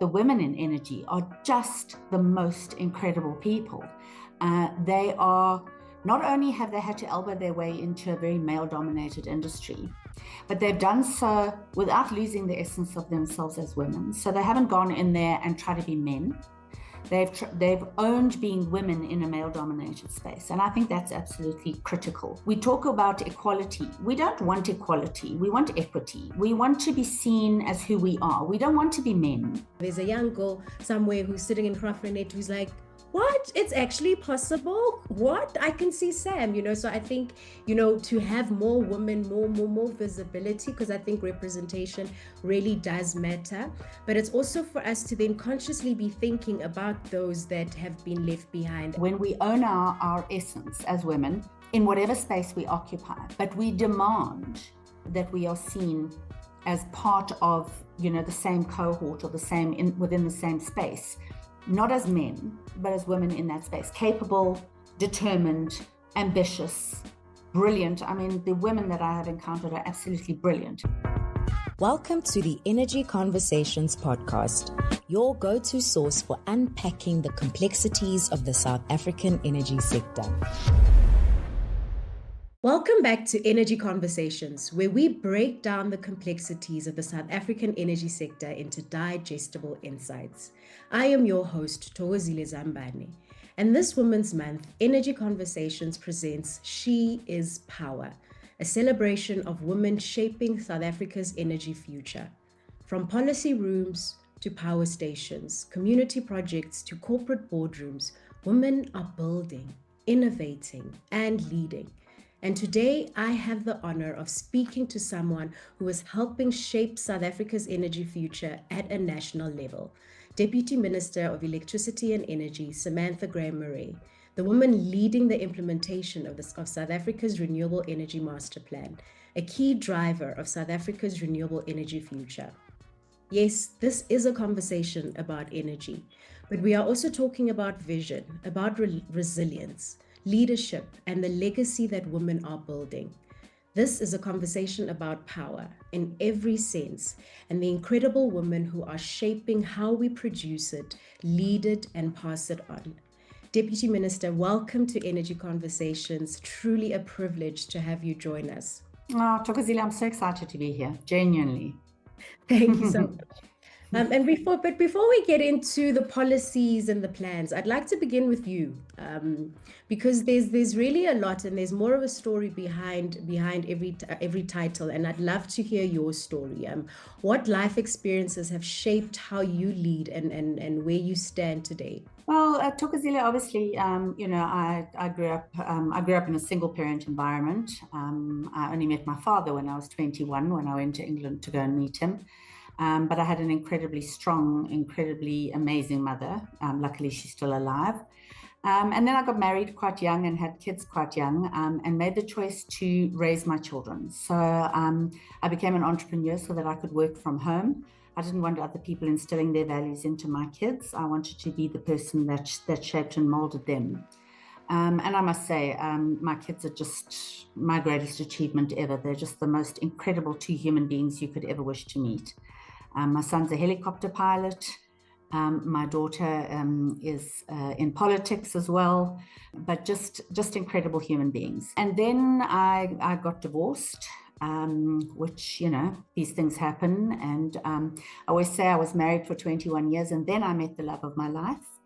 The women in energy are just the most incredible people. They are, not only have they had to elbow their way into a very male-dominated industry, but they've done so without losing the essence of themselves as women. So they haven't gone in there and tried to be men. They've owned being women in a male-dominated space, and I think that's absolutely critical. We talk about equality. We don't want equality. We want equity. We want to be seen as who we are. We don't want to be men. There's a young girl somewhere who's sitting in Crawford who's like, what? It's actually possible? What? I can see Sam, so I think, to have more women, more visibility, because I think representation really does matter. But it's also for us to then consciously be thinking about those that have been left behind. When we own our essence as women, in whatever space we occupy, but we demand that we are seen as part of, the same cohort or within the same space. Not as men, but as women in that space, capable, determined, ambitious, brilliant. I mean, the women that I have encountered are absolutely brilliant. Welcome to the Energy Conversations podcast, your go-to source for unpacking the complexities of the South African energy sector. Welcome back to Energy Conversations, where we break down the complexities of the South African energy sector into digestible insights. I am your host, Thokozile Zambane, and this Women's Month, Energy Conversations presents She is Power, a celebration of women shaping South Africa's energy future. From policy rooms to power stations, community projects to corporate boardrooms, women are building, innovating, and leading. And today I have the honor of speaking to someone who is helping shape South Africa's energy future at a national level. Deputy Minister of Electricity and Energy, Samantha Graham-Maré, the woman leading the implementation of South Africa's Renewable Energy Masterplan, a key driver of South Africa's renewable energy future. Yes, this is a conversation about energy, but we are also talking about vision, about resilience, leadership, and the legacy that women are building. This is a conversation about power in every sense and the incredible women who are shaping how we produce it, lead it, and pass it on. Deputy Minister, welcome to Energy Conversations. Truly a privilege to have you join us. Oh, Thokozile, I'm so excited to be here, genuinely. Thank you so much. Before we get into the policies and the plans, I'd like to begin with you, because there's really a lot, and there's more of a story behind every title, and I'd love to hear your story. What life experiences have shaped how you lead and where you stand today? Well, Thokozile, obviously, I grew up in a single parent environment. I only met my father when I was 21, when I went to England to go and meet him. But I had an incredibly strong, incredibly amazing mother. Luckily, she's still alive. And then I got married quite young and had kids quite young, and made the choice to raise my children. So I became an entrepreneur so that I could work from home. I didn't want other people instilling their values into my kids. I wanted to be the person that shaped and molded them. And I must say, my kids are just my greatest achievement ever. They're just the most incredible two human beings you could ever wish to meet. My son's a helicopter pilot. My daughter is in politics as well, but just incredible human beings. And then I got divorced, which, these things happen. And I always say I was married for 21 years, and then I met the love of my life.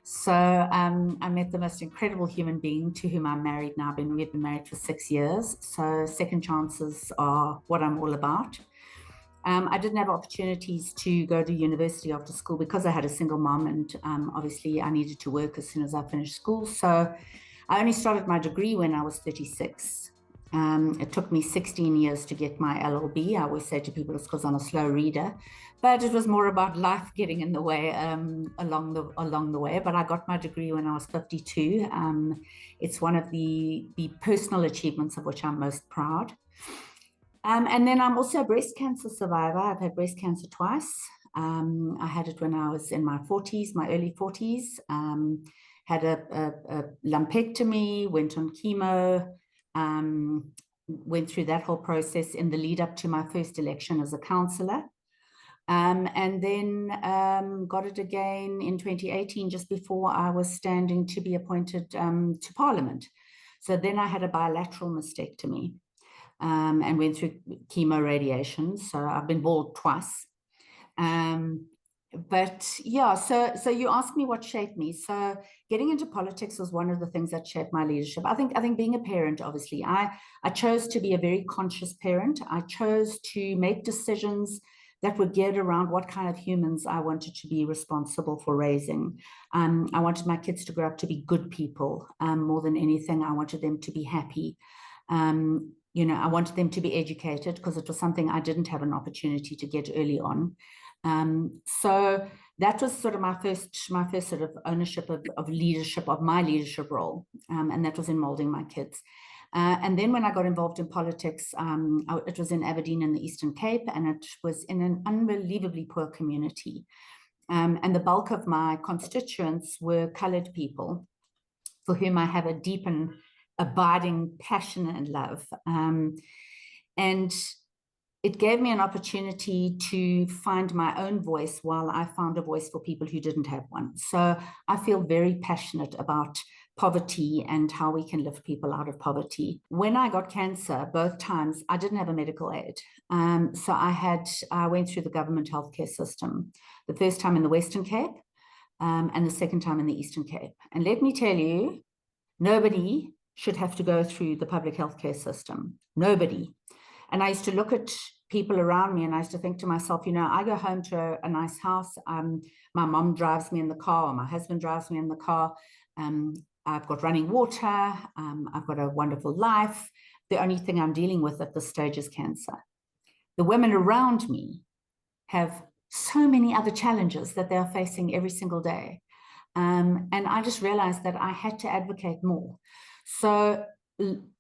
So I met the most incredible human being to whom I'm married now. We've been married for 6 years. So second chances are what I'm all about. I didn't have opportunities to go to university after school because I had a single mom, and obviously I needed to work as soon as I finished school. So I only started my degree when I was 36. It took me 16 years to get my LLB. I always say to people it's because I'm a slow reader, but it was more about life getting in the way along the way. But I got my degree when I was 52. It's one of the personal achievements of which I'm most proud. And then I'm also a breast cancer survivor. I've had breast cancer twice. I had it when I was in my early 40s. Had a lumpectomy, went on chemo, went through that whole process in the lead up to my first election as a councillor. And then got it again in 2018, just before I was standing to be appointed to Parliament. So then I had a bilateral mastectomy and went through chemo radiation. So I've been bald twice. But yeah, so you asked me what shaped me. So getting into politics was one of the things that shaped my leadership. I think being a parent, obviously, I chose to be a very conscious parent. I chose to make decisions that were geared around what kind of humans I wanted to be responsible for raising. I wanted my kids to grow up to be good people. More than anything, I wanted them to be happy. I wanted them to be educated, because it was something I didn't have an opportunity to get early on. So that was sort of my first sort of ownership of leadership, of my leadership role, and that was in molding my kids. And then when I got involved in politics, it was in Aberdeen in the Eastern Cape, and it was in an unbelievably poor community. And the bulk of my constituents were coloured people, for whom I have a deep and abiding passion and love. And it gave me an opportunity to find my own voice while I found a voice for people who didn't have one. So I feel very passionate about poverty and how we can lift people out of poverty. When I got cancer, both times, I didn't have a medical aid. So I went through the government healthcare system, the first time in the Western Cape and the second time in the Eastern Cape. And let me tell you, nobody should have to go through the public healthcare system. Nobody. And I used to look at people around me and I used to think to myself, I go home to a nice house. My mom drives me in the car, or my husband drives me in the car. I've got running water. I've got a wonderful life. The only thing I'm dealing with at this stage is cancer. The women around me have so many other challenges that they are facing every single day. And I just realized that I had to advocate more. So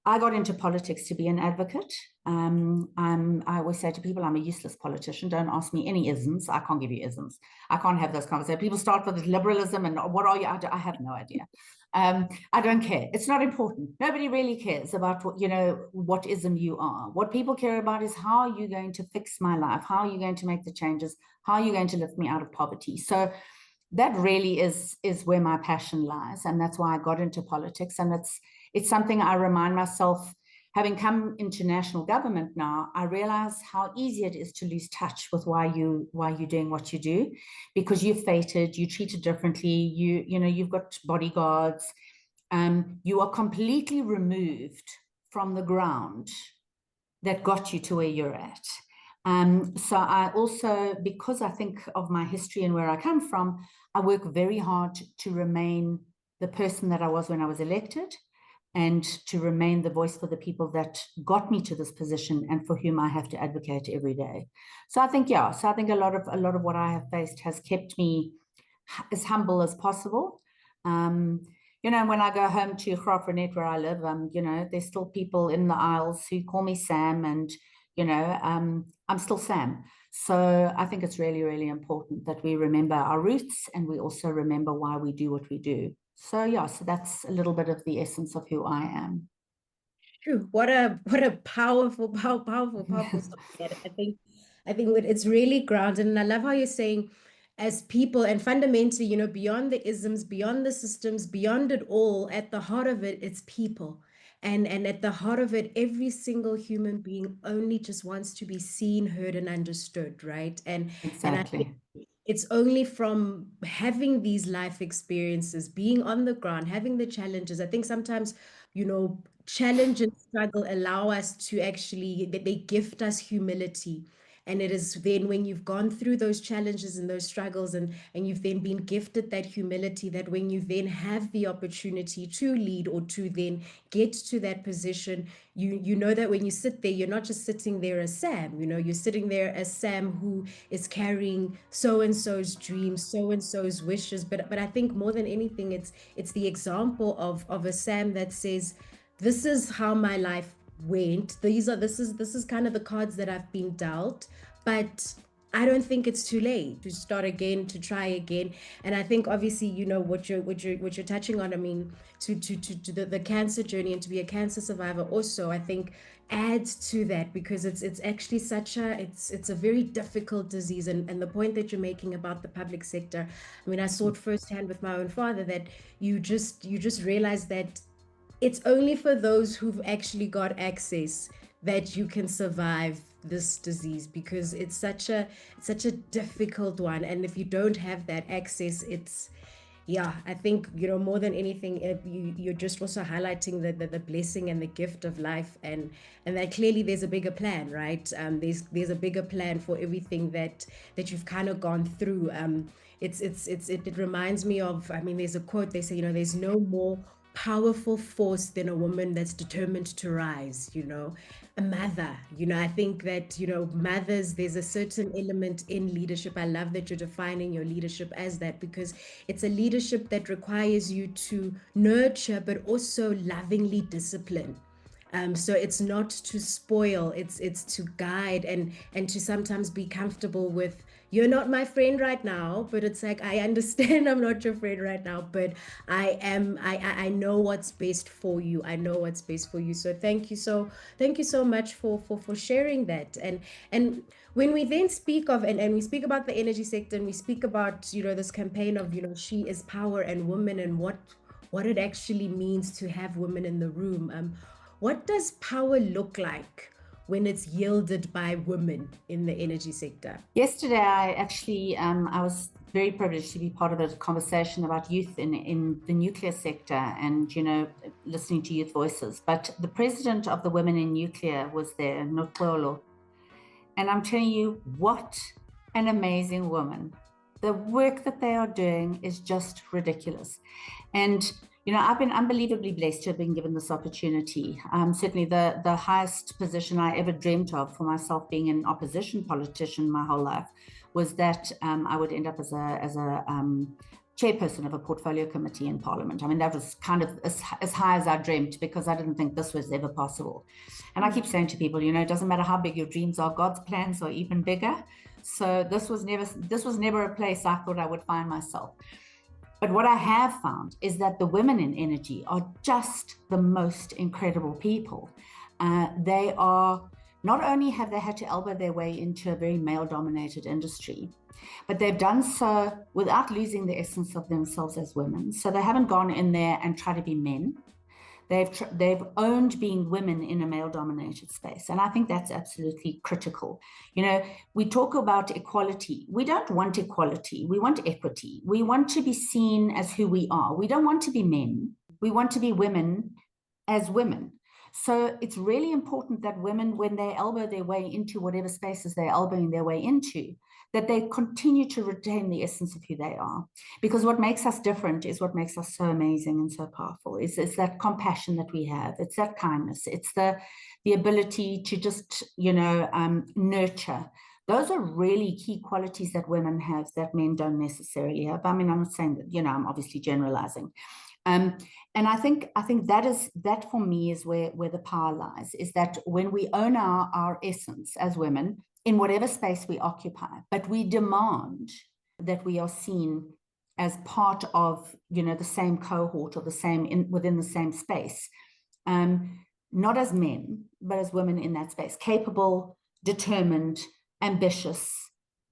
I got into politics to be an advocate. I always say to people, I'm a useless politician. Don't ask me any isms. I can't give you isms. I can't have those conversations. People start with liberalism and what are you? I have no idea. I don't care. It's not important. Nobody really cares about what ism you are. What people care about is, how are you going to fix my life? How are you going to make the changes? How are you going to lift me out of poverty? So that really is where my passion lies. And that's why I got into politics. And it's something I remind myself, having come into national government now, I realize how easy it is to lose touch with why you're doing what you do, because you're fated, you're treated differently, you've got bodyguards, you are completely removed from the ground that got you to where you're at. So I also, because I think of my history and where I come from, I work very hard to remain the person that I was when I was elected, and to remain the voice for the people that got me to this position and for whom I have to advocate every day. So I think, a lot of what I have faced has kept me as humble as possible. When I go home to Graaff-Reinet, where I live, there's still people in the aisles who call me Sam, and I'm still Sam. So I think it's really, really important that we remember our roots, and we also remember why we do what we do. So so that's a little bit of the essence of who I am. True. What a powerful story. I think it's really grounded, and I love how you're saying, as people, and fundamentally, beyond the isms, beyond the systems, beyond it all, at the heart of it, it's people. And at the heart of it, every single human being only just wants to be seen, heard, and understood, right? Exactly. And I think it's only from having these life experiences, being on the ground, having the challenges. I think sometimes, challenge and struggle allow us to actually, they gift us humility. And it is then when you've gone through those challenges and those struggles, and you've then been gifted that humility, that when you then have the opportunity to lead or to then get to that position, you know that when you sit there, you're not just sitting there as Sam, you're sitting there as Sam who is carrying so-and-so's dreams, so-and-so's wishes. But I think more than anything, it's the example of a Sam that says, this is how my life went. This is kind of the cards that I've been dealt, but I don't think it's too late to start again, to try again. And I think obviously, you know, what you're touching on, I mean, to the cancer journey and to be a cancer survivor also, I think adds to that, because it's actually such a it's a very difficult disease. And the point that you're making about the public sector, I mean, I saw it firsthand with my own father, that you just realize that it's only for those who've actually got access that you can survive this disease, because it's such a difficult one. And if you don't have that access, it's, yeah, I think, you know, more than anything, you're just also highlighting the blessing and the gift of life, and that clearly there's a bigger plan, right? There's a bigger plan for everything that you've kind of gone through. It reminds me of, I mean, there's a quote, they say, you know, there's no more powerful force than a woman that's determined to rise, you know. A mother, you know, I think that, you know, mothers, there's a certain element in leadership. I love that you're defining your leadership as that, because it's a leadership that requires you to nurture but also lovingly discipline. So it's not to spoil, it's to guide, and to sometimes be comfortable with, you're not my friend right now, but it's like, I understand I'm not your friend right now, but I know what's best for you. I know what's best for you. So thank you so much for sharing that. And when we then speak of, and we speak about the energy sector, and we speak about, you know, this campaign of, you know, She is Power and Women, and what it actually means to have women in the room. What does power look like when it's yielded by women in the energy sector? Yesterday, I actually, I was very privileged to be part of a conversation about youth in the nuclear sector, and, you know, listening to youth voices. But the president of the Women in Nuclear was there, Notlolo. And I'm telling you, what an amazing woman. The work that they are doing is just ridiculous. And you know, I've been unbelievably blessed to have been given this opportunity. Certainly the highest position I ever dreamt of for myself, being an opposition politician my whole life, was that I would end up as a chairperson of a portfolio committee in Parliament. I mean, that was kind of as high as I dreamt, because I didn't think this was ever possible. And I keep saying to people, you know, it doesn't matter how big your dreams are, God's plans are even bigger. So this was never a place I thought I would find myself. But what I have found is that the women in energy are just the most incredible people. They are, not only have they had to elbow their way into a very male-dominated industry, but they've done so without losing the essence of themselves as women. So they haven't gone in there and tried to be men. They've owned being women in a male-dominated space. And I think that's absolutely critical. You know, we talk about equality. We don't want equality. We want equity. We want to be seen as who we are. We don't want to be men. We want to be women as women. So it's really important that women, when they elbow their way into whatever spaces they're elbowing their way into, that they continue to retain the essence of who they are. Because what makes us different is what makes us so amazing and so powerful. It's that compassion that we have. It's that kindness. It's the ability to just, you know, nurture. Those are really key qualities that women have that men don't necessarily have. I mean, I'm not saying that, you know, I'm obviously generalizing. And I think that for me is where the power lies, is that when we own our essence as women, in whatever space we occupy, but we demand that we are seen as part of, you know, the same cohort or the same within the same space, not as men, but as women in that space, capable, determined, ambitious,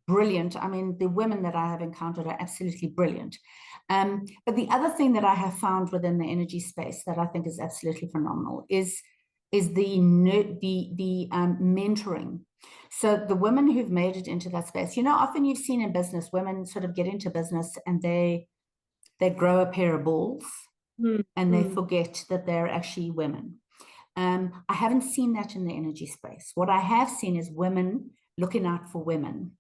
brilliant. I mean, the women that I have encountered are absolutely brilliant. But the other thing that I have found within the energy space that I think is absolutely phenomenal is the mentoring. So the women who've made it into that space, you know, often you've seen in business, women sort of get into business and they grow a pair of balls and they forget that they're actually women. I haven't seen that in the energy space. What I have seen is women looking out for women.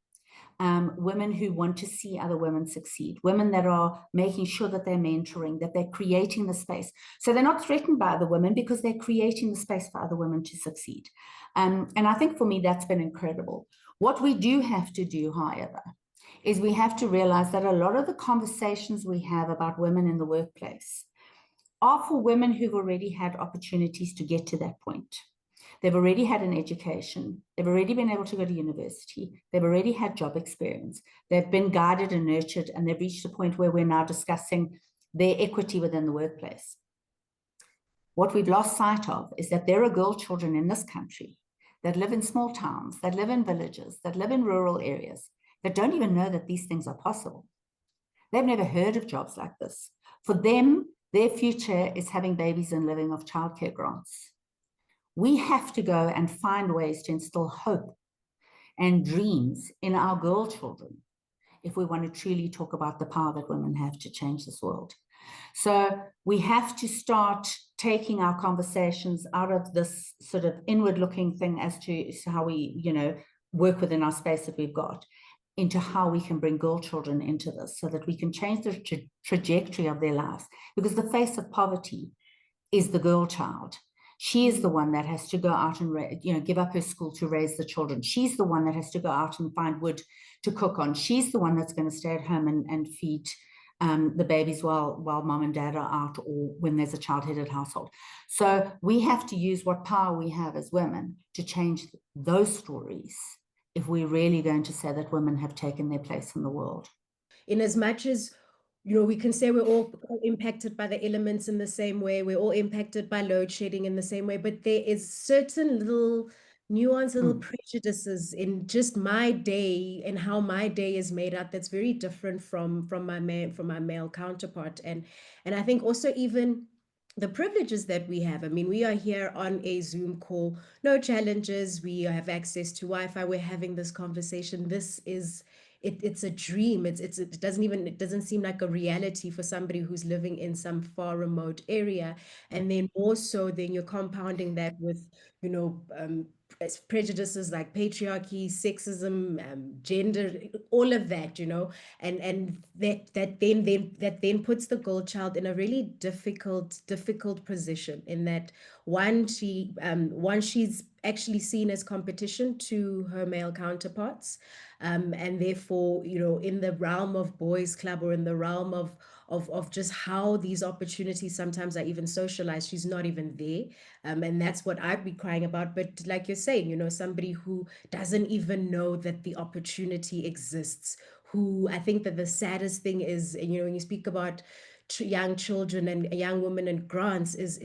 Women who want to see other women succeed, women that are making sure that they're mentoring, that they're creating the space. So they're not threatened by other women because they're creating the space for other women to succeed. And I think for me, that's been incredible. What we do have to do, however, is we have to realize that a lot of the conversations we have about women in the workplace are for women who've already had opportunities to get to that point. They've already had an education. They've already been able to go to university. They've already had job experience. They've been guided and nurtured, and they've reached a point where we're now discussing their equity within the workplace. What we've lost sight of is that there are girl children in this country that live in small towns, that live in villages, that live in rural areas, that don't even know that these things are possible. They've never heard of jobs like this. For them, their future is having babies and living off childcare grants. We have to go and find ways to instill hope and dreams in our girl children if we want to truly talk about the power that women have to change this world. So we have to start taking our conversations out of this sort of inward-looking thing as to how we, work within our space that we've got, into how we can bring girl children into this so that we can change the trajectory of their lives. Because the face of poverty is the girl child. She is the one that has to go out and, give up her school to raise the children. She's the one that has to go out and find wood to cook on. She's the one that's going to stay at home and feed the babies while mom and dad are out, or when there's a child-headed household. So we have to use what power we have as women to change those stories if we're really going to say that women have taken their place in the world. In as much as, we can say we're all impacted by the elements in the same way, we're all impacted by load shedding in the same way, but there is certain little nuanced little prejudices in just my day and how my day is made up that's very different from my male counterpart. And I think also even the privileges that we have. I mean, we are here on a Zoom call, no challenges. We have access to Wi-Fi. We're having this conversation. This is, it's a dream. It doesn't seem like a reality for somebody who's living in some far remote area. And then more so, then you're compounding that with, prejudices like patriarchy, sexism, gender, all of that, and that then puts the girl child in a really difficult position, in that she's actually seen as competition to her male counterparts, and therefore, in the realm of boys club, or in the realm of just how these opportunities sometimes are even socialized, she's not even there. And that's what I'd be crying about. But like you're saying, somebody who doesn't even know that the opportunity exists, who, I think that the saddest thing is, when you speak about young children and young women and grants, is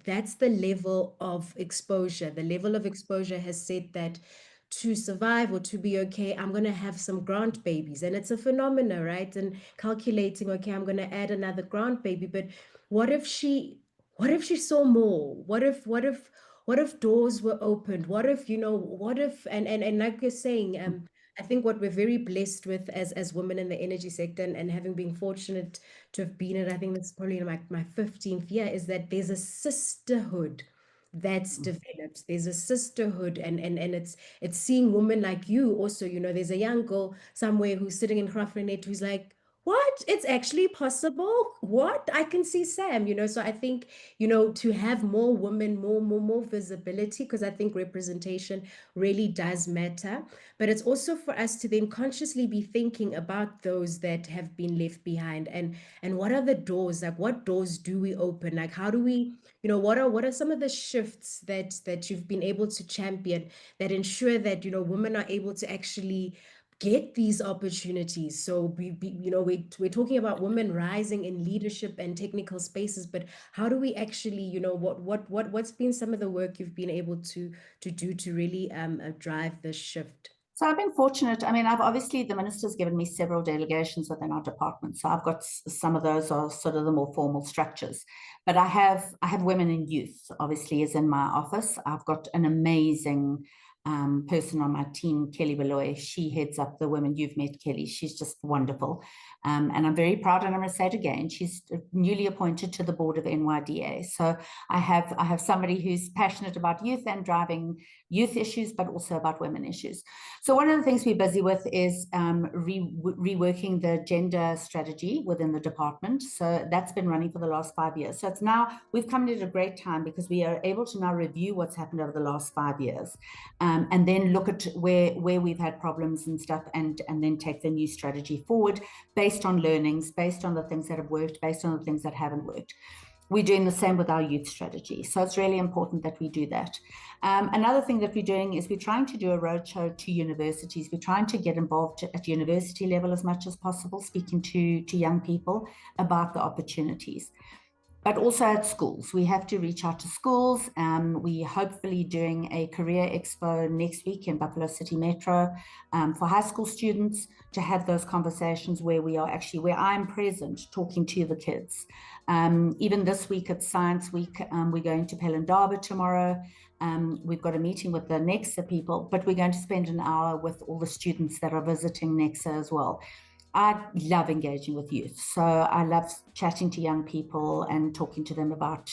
that's the level of exposure. The level of exposure has said that to survive or to be okay, I'm going to have some grant babies. And it's a phenomena, right? And calculating, okay, I'm going to add another grant baby. But what if she saw more? What if doors were opened? What if, and like you're saying, I think what we're very blessed with as women in the energy sector, and having been fortunate to have been in, I think this is probably my 15th year, is that there's a sisterhood that's developed. There's a sisterhood, and it's seeing women like you also. There's a young girl somewhere who's sitting in Graaff-Reinet who's like, what? It's actually possible? What? I can see Sam, so I think, to have more women, more visibility, because I think representation really does matter. But it's also for us to then consciously be thinking about those that have been left behind, and what are the doors, like what doors do we open? Like, how do we, what are some of the shifts that you've been able to champion that ensure that, women are able to actually get these opportunities? So we're talking about women rising in leadership and technical spaces, but how do we actually, what's been some of the work you've been able to do to really drive this shift? So I've been fortunate. I mean, the minister's given me several delegations within our department. So I've got some of those are sort of the more formal structures, but I have women in youth, obviously, is in my office. I've got an amazing person on my team, Kelly Beloy. She heads up the women. You've met Kelly. She's just wonderful. And I'm very proud, and I'm going to say it again, she's newly appointed to the board of NYDA. So I have somebody who's passionate about youth and driving youth issues, but also about women issues. So one of the things we're busy with is reworking the gender strategy within the department. So that's been running for the last 5 years. So it's now, we've come in at a great time, because we are able to now review what's happened over the last 5 years, and then look at where we've had problems and stuff, and then take the new strategy forward based on learnings, based on the things that have worked, based on the things that haven't worked. We're doing the same with our youth strategy. So it's really important that we do that. Another thing that we're doing is we're trying to do a roadshow to universities. We're trying to get involved at university level as much as possible, speaking to young people about the opportunities. But also at schools, we have to reach out to schools. We're hopefully doing a career expo next week in Buffalo City Metro for high school students to have those conversations where where I'm present talking to the kids. Even this week at Science Week, we're going to Pelindaba tomorrow. We've got a meeting with the NEXA people, but we're going to spend an hour with all the students that are visiting NEXA as well. I love engaging with youth. So I love chatting to young people and talking to them about,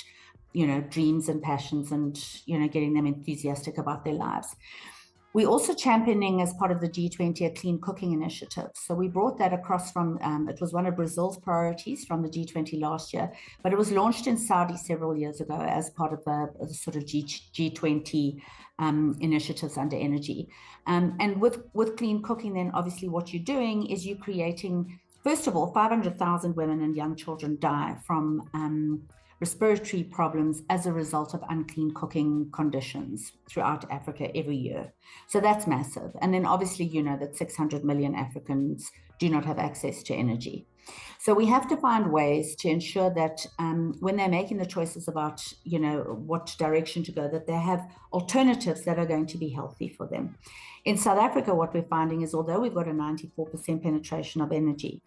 dreams and passions and, getting them enthusiastic about their lives. We're also championing as part of the G20 a clean cooking initiative. So we brought that across from, it was one of Brazil's priorities from the G20 last year, but it was launched in Saudi several years ago as part of the sort of G20 initiatives under energy. And with clean cooking, then obviously what you're doing is you're creating, first of all, 500,000 women and young children die from respiratory problems as a result of unclean cooking conditions throughout Africa every year. So that's massive. And then obviously, that 600 million Africans do not have access to energy. So we have to find ways to ensure that when they're making the choices about, what direction to go, that they have alternatives that are going to be healthy for them. In South Africa, what we're finding is although we've got a 94% penetration of energy,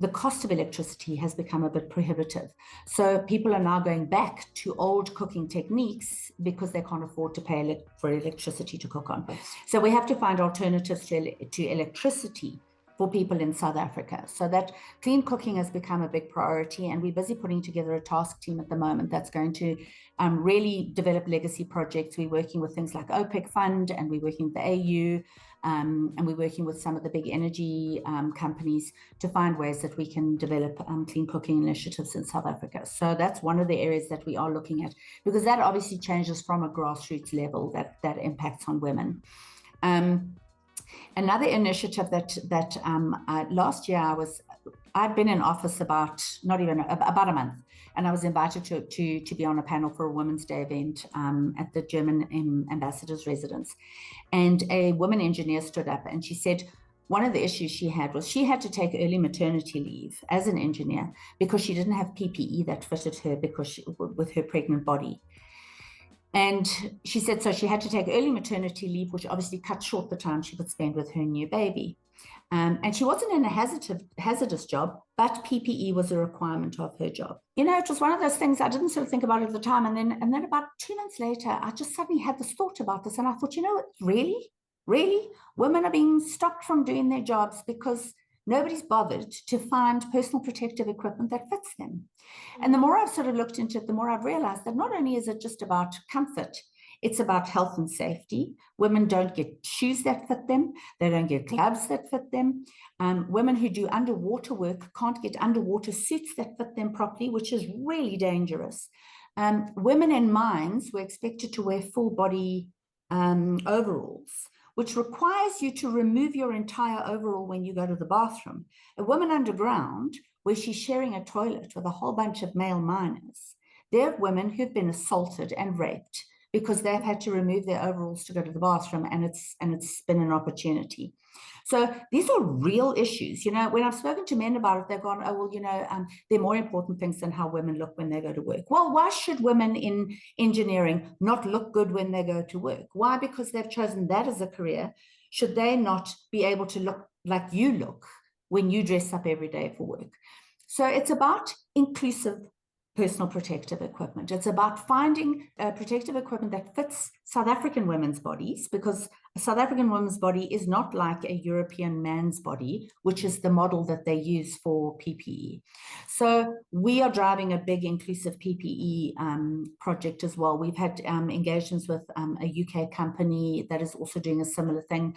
the cost of electricity has become a bit prohibitive. So people are now going back to old cooking techniques because they can't afford to pay for electricity to cook on. So we have to find alternatives to electricity for people in South Africa. So that clean cooking has become a big priority, and we're busy putting together a task team at the moment that's going to really develop legacy projects. We're working with things like OPEC Fund, and we're working with the AU, and we're working with some of the big energy companies to find ways that we can develop clean cooking initiatives in South Africa. So that's one of the areas that we are looking at, because that obviously changes from a grassroots level that impacts on women. Another initiative that last year I'd been in office about a month, and I was invited to be on a panel for a Women's Day event at the German ambassador's residence. And a woman engineer stood up and she said one of the issues she had was she had to take early maternity leave as an engineer because she didn't have PPE that fitted her with her pregnant body. And she said so she had to take early maternity leave, which obviously cut short the time she could spend with her new baby. And she wasn't in a hazardous job, but PPE was a requirement of her job. It was one of those things I didn't sort of think about at the time. And then about 2 months later, I just suddenly had this thought about this. And I thought, really, women are being stopped from doing their jobs because nobody's bothered to find personal protective equipment that fits them. And the more I've sort of looked into it, the more I've realized that not only is it just about comfort, it's about health and safety. Women don't get shoes that fit them. They don't get gloves that fit them. Women who do underwater work can't get underwater suits that fit them properly, which is really dangerous. Women in mines were expected to wear full body overalls, which requires you to remove your entire overall when you go to the bathroom. A woman underground, where she's sharing a toilet with a whole bunch of male miners, they're women who've been assaulted and raped because they've had to remove their overalls to go to the bathroom, and it's been an opportunity. So these are real issues. When I've spoken to men about it, they've gone, oh, well, they're more important things than how women look when they go to work. Well, why should women in engineering not look good when they go to work? Why? Because they've chosen that as a career. Should they not be able to look like you look when you dress up every day for work? So it's about inclusive personal protective equipment. It's about finding protective equipment that fits South African women's bodies, because a South African woman's body is not like a European man's body, which is the model that they use for PPE. So we are driving a big inclusive PPE project as well. We've had engagements with a UK company that is also doing a similar thing.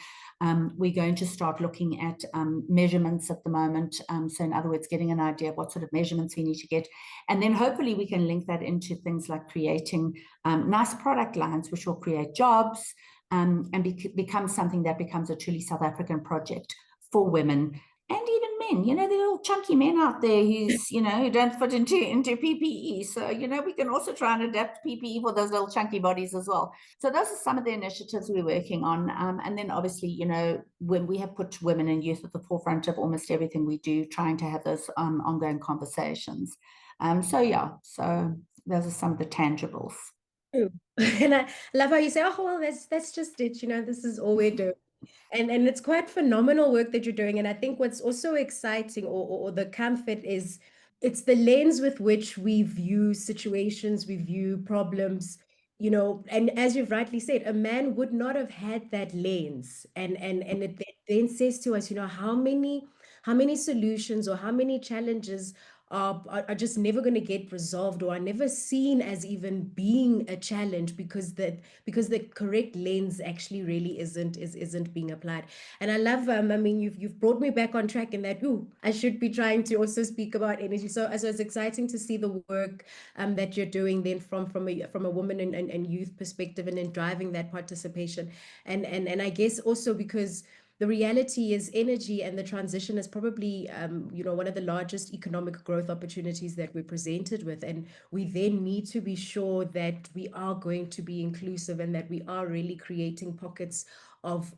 We're going to start looking at measurements at the moment. So in other words, getting an idea of what sort of measurements we need to get. And then hopefully we can link that into things like creating nice product lines, which will create jobs and become something that becomes a truly South African project for women and even men, the little chunky men out there who's, who don't fit into PPE. So, we can also try and adapt PPE for those little chunky bodies as well. So those are some of the initiatives we're working on. And then obviously, when we have put women and youth at the forefront of almost everything we do, trying to have those ongoing conversations. So those are some of the tangibles. And I love how you say, oh, well, that's just it. This is all we're doing. And it's quite phenomenal work that you're doing. And I think what's also exciting or the comfort is it's the lens with which we view situations, we view problems, and as you've rightly said, a man would not have had that lens. And it then says to us, how many solutions or how many challenges are just never going to get resolved or are never seen as even being a challenge because the correct lens actually really isn't being applied. And I love you've brought me back on track in that I should be trying to also speak about energy. So it's exciting to see the work that you're doing then from a woman and youth perspective, and then driving that participation and I guess also because the reality is energy and the transition is probably, one of the largest economic growth opportunities that we're presented with. And we then need to be sure that we are going to be inclusive and that we are really creating pockets of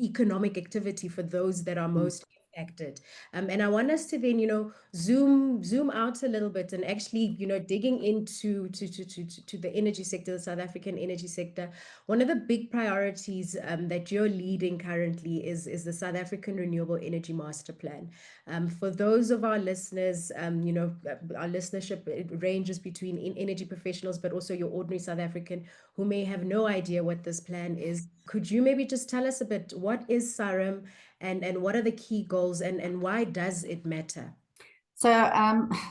economic activity for those that are most impacted. And I want us to then, zoom out a little bit and actually, digging into to the energy sector, the South African energy sector. One of the big priorities that you're leading currently is the South African Renewable Energy Masterplan. For those of our listeners, our listenership, it ranges between energy professionals, but also your ordinary South African who may have no idea what this plan is. Could you maybe just tell us a bit, what is SAREM and what are the key goals and why does it matter? So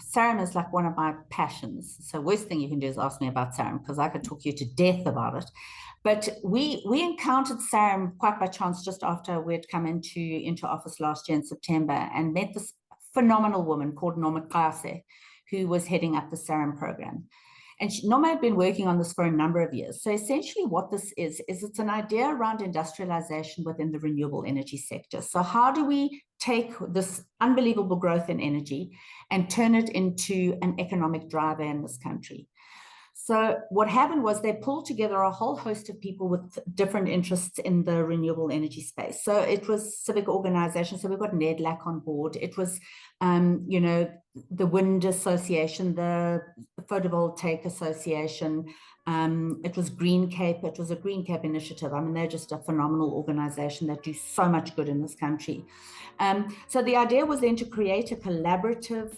SAREM is like one of my passions. So worst thing you can do is ask me about SAREM, because I could talk you to death about it. But we encountered SAREM quite by chance just after we'd come into office last year in September, and met this phenomenal woman called Norma Klase, who was heading up the SAREM program. And Norma had been working on this for a number of years. So essentially what this is it's an idea around industrialization within the renewable energy sector. So how do we take this unbelievable growth in energy and turn it into an economic driver in this country? So what happened was they pulled together a whole host of people with different interests in the renewable energy space. So it was civic organizations. So we've got NEDLAC on board. It was, the Wind Association, the Photovoltaic Association. It was Green Cape. It was a Green Cape initiative. I mean, they're just a phenomenal organization that do so much good in this country. So the idea was then to create a collaborative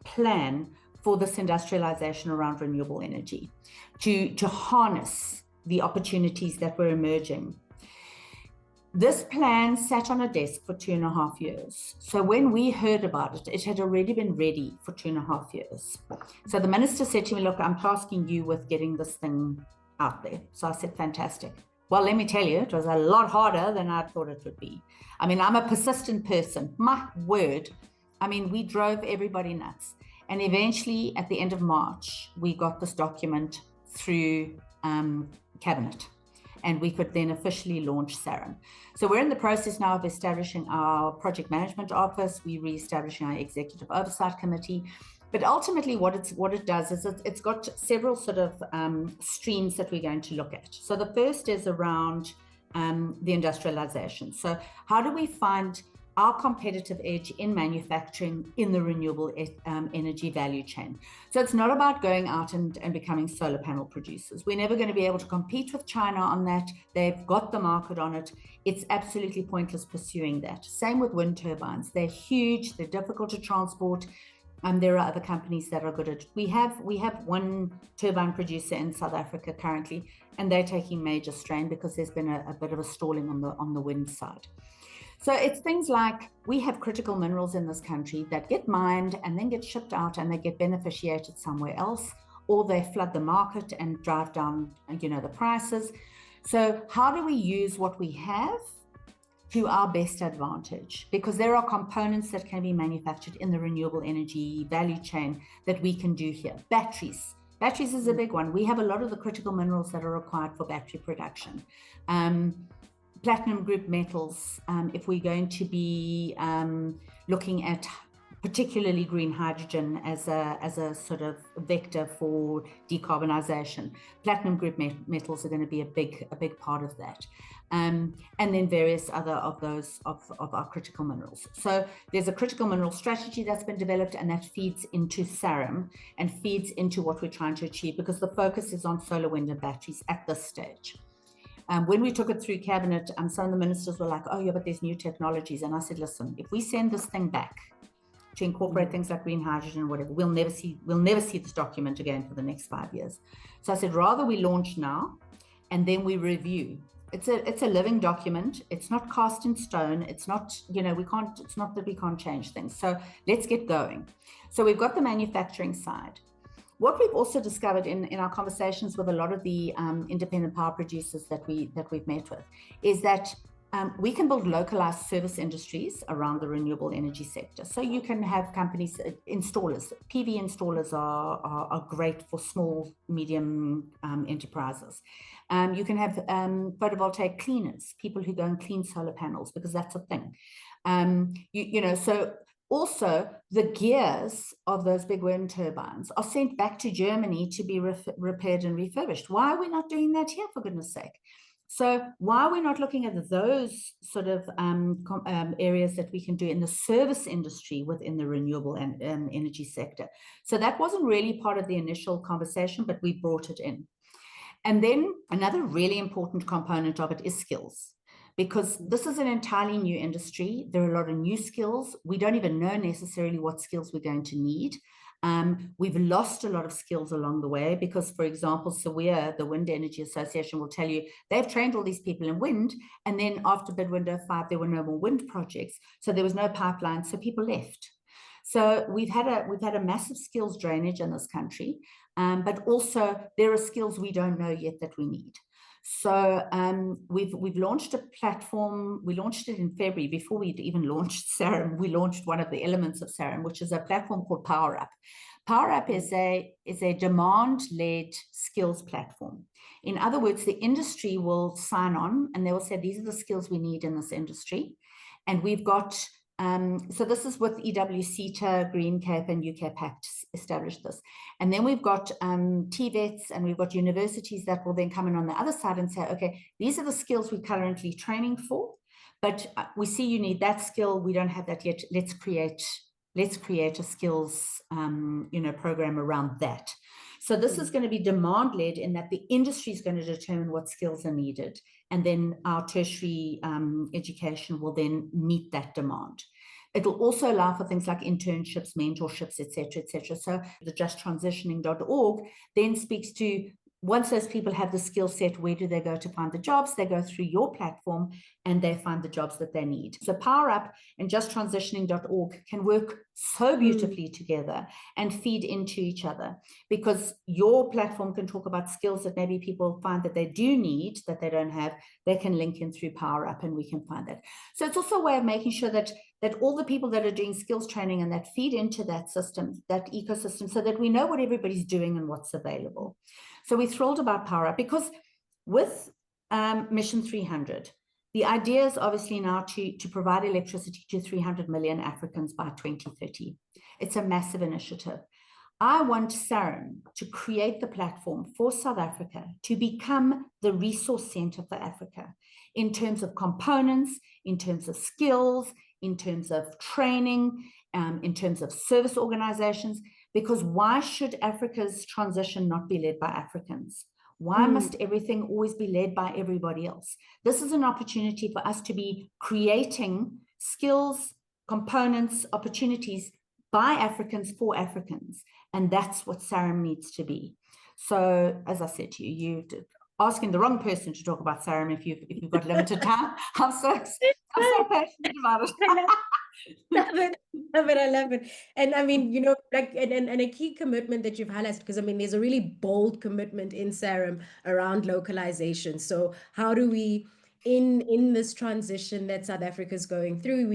plan for this industrialization around renewable energy, to harness the opportunities that were emerging. This plan sat on a desk for 2.5 years. So when we heard about it, it had already been ready for 2.5 years. So the minister said to me, look, I'm tasking you with getting this thing out there. So I said, fantastic. Well, let me tell you, it was a lot harder than I thought it would be. I mean, I'm a persistent person. My word. I mean, we drove everybody nuts. And eventually, at the end of March, we got this document through Cabinet, and we could then officially launch SAREM. So we're in the process now of establishing our project management office. We're re-establishing our executive oversight committee. But ultimately, what it does is it's got several sort of streams that we're going to look at. So the first is around the industrialization. So how do we find our competitive edge in manufacturing in the renewable energy value chain? So it's not about going out and becoming solar panel producers. We're never going to be able to compete with China on that. They've got the market on it. It's absolutely pointless pursuing that. Same with wind turbines. They're huge. They're difficult to transport. There are other companies that are good at it. We have one turbine producer in South Africa currently, and they're taking major strain because there's been a bit of a stalling on the wind side. So it's things like we have critical minerals in this country that get mined and then get shipped out and they get beneficiated somewhere else, or they flood the market and drive down, the prices. So how do we use what we have to our best advantage? Because there are components that can be manufactured in the renewable energy value chain that we can do here. Batteries is a big one. We have a lot of the critical minerals that are required for battery production. Platinum group metals, if we're going to be looking at particularly green hydrogen as a sort of vector for decarbonisation. Platinum group metals are going to be a big part of that. And then various other of those of our critical minerals. So there's a critical mineral strategy that's been developed, and that feeds into SAREM and feeds into what we're trying to achieve, because the focus is on solar, wind and batteries at this stage. When we took it through cabinet, some of the ministers were like, oh yeah, but there's new technologies. And I said, listen, if we send this thing back to incorporate things like green hydrogen or whatever, we'll never see this document again for the next 5 years. So I said, rather we launch now and then we review. It's a living document. It's not cast in stone. It's not, it's not that we can't change things. So let's get going. So we've got the manufacturing side. What we've also discovered in our conversations with a lot of the independent power producers that we've met with is that we can build localized service industries around the renewable energy sector. So you can have companies, installers, PV installers are great for small, medium enterprises. You can have photovoltaic cleaners, people who go and clean solar panels, because that's a thing. So also the gears of those big wind turbines are sent back to Germany to be repaired and refurbished. Why are we not doing that here, for goodness sake? So why are we not looking at those sort of areas that we can do in the service industry within the renewable energy sector? So that wasn't really part of the initial conversation, but we brought it in. And then another really important component of it is skills, because this is an entirely new industry. There are a lot of new skills. We don't even know necessarily what skills we're going to need. We've lost a lot of skills along the way because, for example, SAREM, the Wind Energy Association, will tell you they've trained all these people in wind, and then after bid window 5, there were no more wind projects. So there was no pipeline, so people left. So we've had a massive skills drainage in this country, but also there are skills we don't know yet that we need. So we've launched a platform. We launched it in February. Before we'd even launched SAREM, we launched one of the elements of SAREM, which is a platform called Power Up. Power Up is a demand-led skills platform. In other words, the industry will sign on and they will say, these are the skills we need in this industry. And we've got, so this is with EWCTA, Green Cape and UK Pact established this. And then we've got TVETs and we've got universities that will then come in on the other side and say, okay, these are the skills we're currently training for, but we see you need that skill. We don't have that yet. Let's create a skills program around that. So this is going to be demand-led in that the industry is going to determine what skills are needed. And then our tertiary education will then meet that demand. It'll also allow for things like internships, mentorships, et cetera, et cetera. So the justtransitioning.org then speaks to, once those people have the skill set, where do they go to find the jobs? They go through your platform and they find the jobs that they need. So Power Up and justtransitioning.org can work so beautifully together and feed into each other, because your platform can talk about skills that maybe people find that they do need, that they don't have. They can link in through Power Up and we can find that. So it's also a way of making sure that all the people that are doing skills training and that feed into that system, that ecosystem, so that we know what everybody's doing and what's available. So we're thrilled about Power Up, because with Mission 300, the idea is obviously now to provide electricity to 300 million Africans by 2030. It's a massive initiative. I want SAREM to create the platform for South Africa to become the resource center for Africa in terms of components, in terms of skills, in terms of training, in terms of service organizations, because why should Africa's transition not be led by Africans? Why must everything always be led by everybody else? This is an opportunity for us to be creating skills, components, opportunities by Africans for Africans. And that's what SAREM needs to be. So as I said to you, you're asking the wrong person to talk about SAREM if you've got limited time. I'm so passionate about it. I love it. And I mean, like, and a key commitment that you've highlighted, because I mean, there's a really bold commitment in SAREM around localization. So how do we in this transition that South Africa is going through,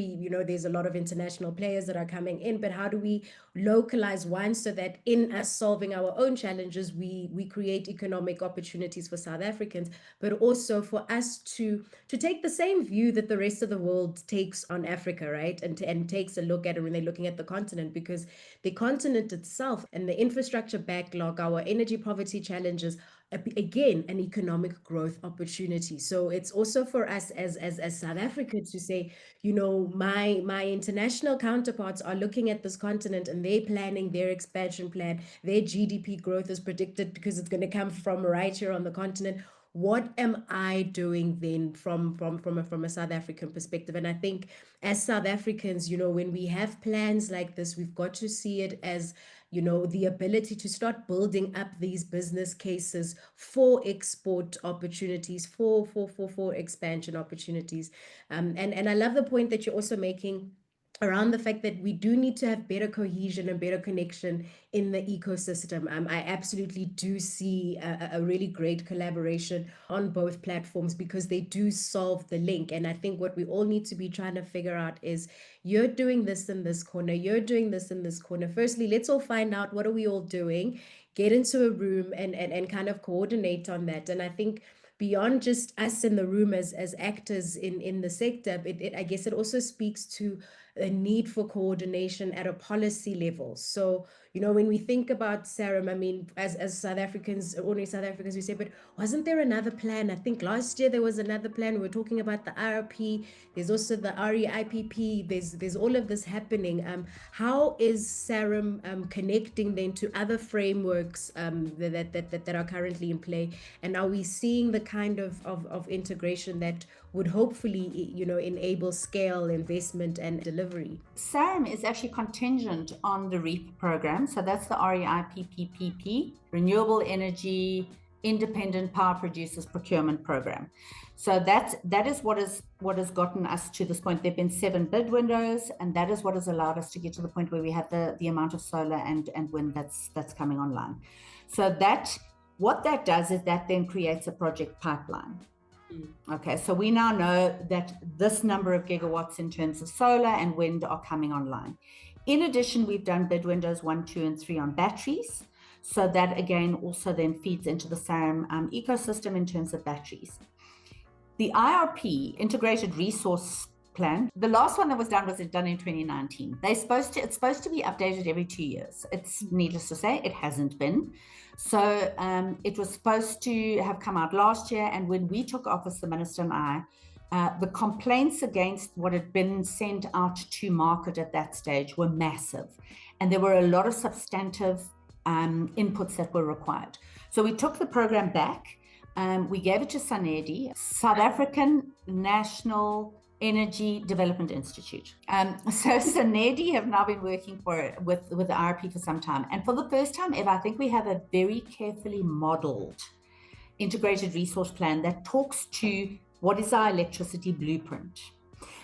there's a lot of international players that are coming in, but how do we localize one so that in us solving our own challenges, we create economic opportunities for South Africans, but also for us to take the same view that the rest of the world takes on Africa, right? And takes a look at it when they're looking at the continent, because the continent itself and the infrastructure backlog, our energy poverty challenges, again, an economic growth opportunity. So it's also for us as South Africans to say, my international counterparts are looking at this continent and they're planning their expansion plan. Their GDP growth is predicted because it's going to come from right here on the continent. What am I doing then from a South African perspective? And I think as South Africans, when we have plans like this, we've got to see it as the ability to start building up these business cases for export opportunities, for expansion opportunities. And I love the point that you're also making around the fact that we do need to have better cohesion and better connection in the ecosystem. I absolutely do see a really great collaboration on both platforms because they do solve the link. And I think what we all need to be trying to figure out is, you're doing this in this corner, you're doing this in this corner. Firstly, let's all find out, what are we all doing? Get into a room and kind of coordinate on that. And I think beyond just us in the room as actors in the sector, I guess it also speaks to a need for coordination at a policy level. So, when we think about SAREM, I mean, as South Africans, only South Africans, we say, but wasn't there another plan? I think last year there was another plan. We were talking about the IRP. There's also the REIPP. There's all of this happening. How is SAREM connecting then to other frameworks that are currently in play? And are we seeing the kind of integration that would hopefully, enable scale, investment, and delivery? SAREM is actually contingent on the REAP program. So that's the REIPPPP, Renewable Energy Independent Power Producers Procurement Program. So that is what has gotten us to this point. There have been 7 bid windows, and that is what has allowed us to get to the point where we have the amount of solar and wind that's coming online. So what that does is that then creates a project pipeline. Okay, so we now know that this number of gigawatts in terms of solar and wind are coming online. In addition, we've done bid windows 1, 2, and 3 on batteries. So that again also then feeds into the SAREM ecosystem in terms of batteries. The IRP, Integrated Resource Plan, the last one that was done done in 2019. It's supposed to be updated every 2 years. It's needless to say, it hasn't been. So it was supposed to have come out last year, and when we took office, the minister and I, the complaints against what had been sent out to market at that stage were massive, and there were a lot of substantive inputs that were required. So we took the program back, we gave it to SANEDI, South African National Energy Development Institute. So SANEDI have now been working with the IRP for some time. And for the first time ever, I think we have a very carefully modeled integrated resource plan that talks to what is our electricity blueprint.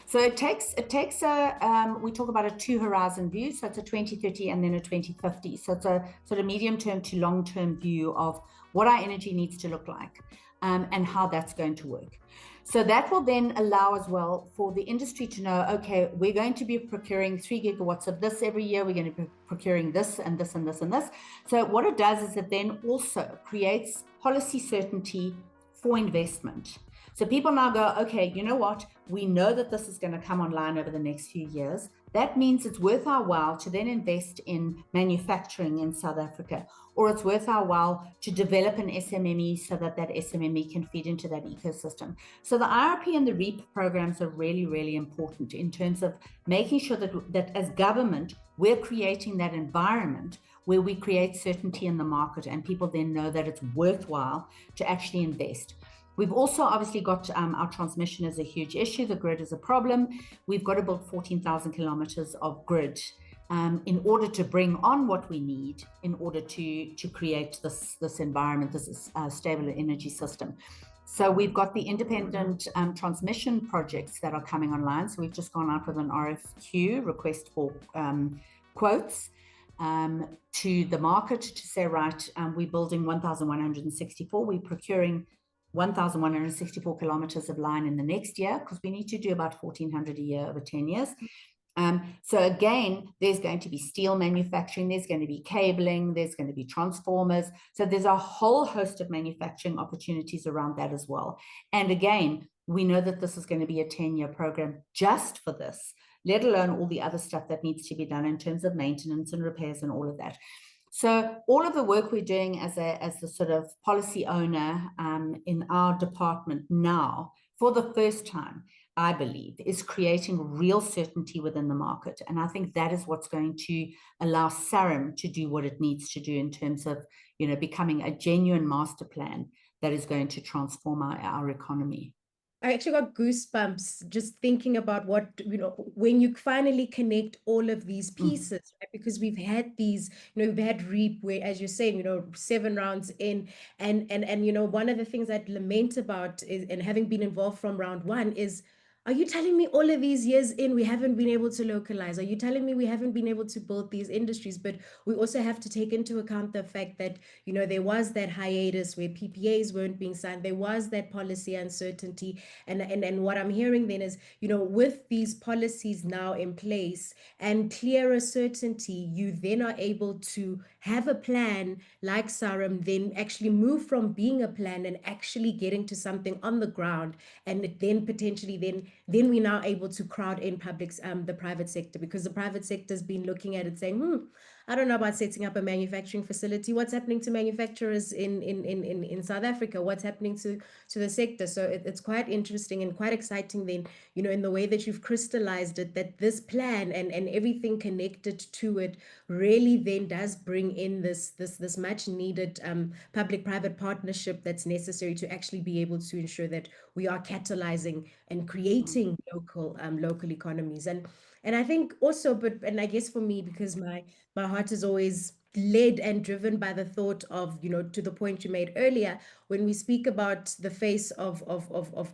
So it takes we talk about a 2 horizon view. So it's a 2030 and then a 2050. So it's a sort of medium term to long term view of what our energy needs to look like and how that's going to work. So that will then allow as well for the industry to know, okay, we're going to be procuring 3 gigawatts of this every year. We're going to be procuring this and this and this and this. So what it does is it then also creates policy certainty for investment. So people now go, okay, you know what? We know that this is going to come online over the next few years. That means it's worth our while to then invest in manufacturing in South Africa, or it's worth our while to develop an SMME so that SMME can feed into that ecosystem. So the IRP and the REAP programs are really, really important in terms of making sure that as government, we're creating that environment where we create certainty in the market and people then know that it's worthwhile to actually invest. We've also obviously got our transmission is a huge issue. The grid is a problem. We've got to build 14,000 kilometers of grid in order to bring on what we need in order to create this environment, this stable energy system. So we've got the independent transmission projects that are coming online. So we've just gone out with an RFQ, request for quotes, to the market to say, right, we're building 1,164. We're procuring 1,164 kilometers of line in the next year, because we need to do about 1,400 a year over 10 years. So again, there's going to be steel manufacturing, there's going to be cabling, there's going to be transformers. So there's a whole host of manufacturing opportunities around that as well. And again, we know that this is going to be a 10-year program just for this, let alone all the other stuff that needs to be done in terms of maintenance and repairs and all of that. So all of the work we're doing as the sort of policy owner in our department now, for the first time, I believe, is creating real certainty within the market. And I think that is what's going to allow SAREM to do what it needs to do in terms of, becoming a genuine master plan that is going to transform our economy. I actually got goosebumps just thinking about what, when you finally connect all of these pieces, right? Because we've had these, we've had REAP where, as you're saying, 7 rounds in, and one of the things I'd lament about is, and having been involved from round 1 is, are you telling me all of these years in, we haven't been able to localize? Are you telling me we haven't been able to build these industries? But we also have to take into account the fact that, there was that hiatus where PPAs weren't being signed. There was that policy uncertainty. And what I'm hearing then is, with these policies now in place and clearer certainty, you then are able to have a plan like SAREM, then actually move from being a plan and actually getting to something on the ground. And then potentially then we're now able to crowd in the private sector, because the private sector has been looking at it saying, I don't know about setting up a manufacturing facility. What's happening to manufacturers in South Africa? What's happening to the sector? So it's quite interesting and quite exciting then, in the way that you've crystallized it, that this plan and everything connected to it really then does bring in this much needed public-private partnership that's necessary to actually be able to ensure that we are catalyzing and creating local economies. And I think also, and I guess for me, because my heart is always led and driven by the thought of, to the point you made earlier, when we speak about the face of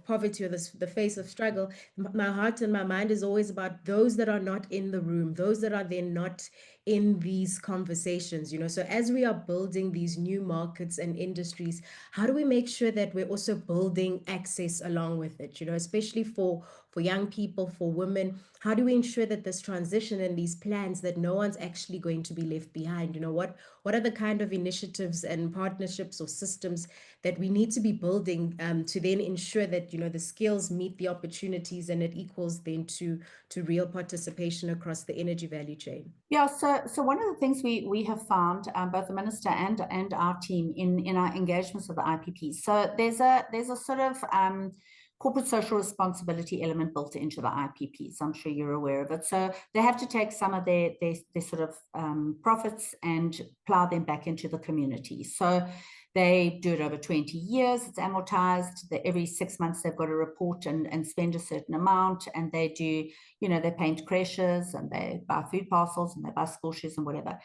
poverty or the face of struggle, my heart and my mind is always about those that are not in the room, those that are then not in these conversations, so as we are building these new markets and industries, how do we make sure that we're also building access along with it, especially for young people, for women? How do we ensure that this transition and these plans, that no one's actually going to be left behind? What are the kind of initiatives and partnerships or systems that we need to be building to then ensure that, the skills meet the opportunities and it equals then to real participation across the energy value chain? Yeah, so one of the things we have found, both the minister and our team in our engagements with the IPPs, so there's a sort of corporate social responsibility element built into the IPPs. I'm sure you're aware of it. So they have to take some of their sort of profits and plow them back into the community. So they do it over 20 years, it's amortized. Every 6 months they've got to report and spend a certain amount, and they do, they paint creches and they buy food parcels and they buy school shoes and whatever.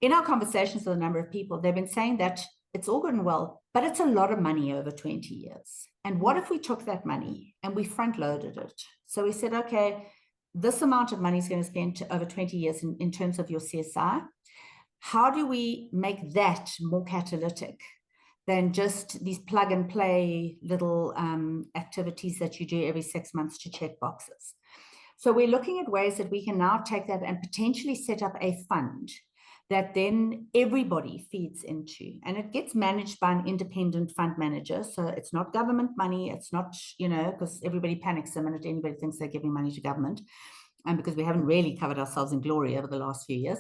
In our conversations with a number of people, they've been saying that it's all good and well, but it's a lot of money over 20 years. And what if we took that money and we front loaded it? So we said, okay, this amount of money is going to spend over 20 years in terms of your CSI. How do we make that more catalytic than just these plug and play little activities that you do every 6 months to check boxes? So we're looking at ways that we can now take that and potentially set up a fund that then everybody feeds into, and it gets managed by an independent fund manager. So it's not government money. It's not, because everybody panics the minute anybody thinks they're giving money to government, and because we haven't really covered ourselves in glory over the last few years.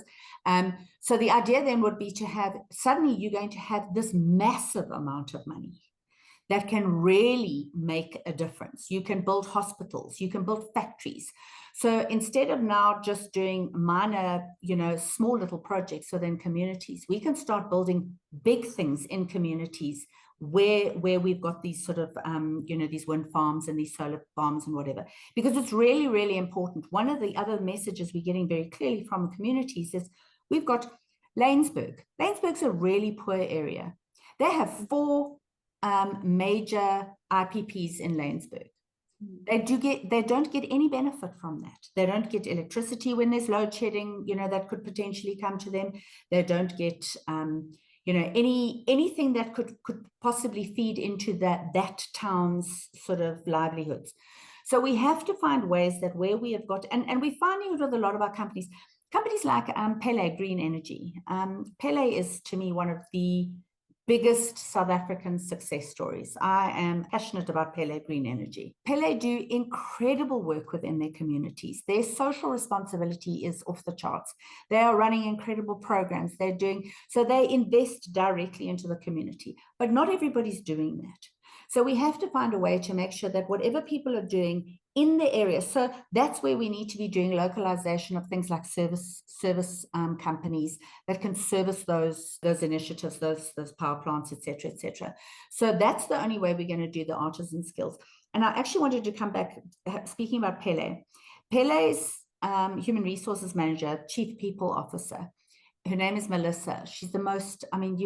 So the idea then would be to have, suddenly you're going to have this massive amount of money that can really make a difference. You can build hospitals, you can build factories. So instead of now just doing minor, small little projects within communities, we can start building big things in communities where we've got these sort of, these wind farms and these solar farms and whatever, because it's really, really important. One of the other messages we're getting very clearly from communities is we've got Lanesburg. Lanesburg's a really poor area. They have 4 major IPPs in Lanesburg. They don't get any benefit from that. They don't get electricity when there's load shedding, that could potentially come to them. They don't get, anything that could possibly feed into that town's sort of livelihoods. So we have to find ways that where we have got, and we're finding it with a lot of our companies like Pele Green Energy. Pele is, to me, one of the biggest South African success stories. I am passionate about Pele Green Energy. Pele do incredible work within their communities. Their social responsibility is off the charts. They are running incredible programs. So they invest directly into the community, but not everybody's doing that. So we have to find a way to make sure that whatever people are doing in the area, so that's where we need to be doing localization of things like service companies that can service those initiatives, those power plants, etc., etc. So that's the only way we're going to do the artisan skills. And I actually wanted to come back, speaking about Pele. Pele's human resources manager, chief people officer, her name is Melissa. She's the most, I mean,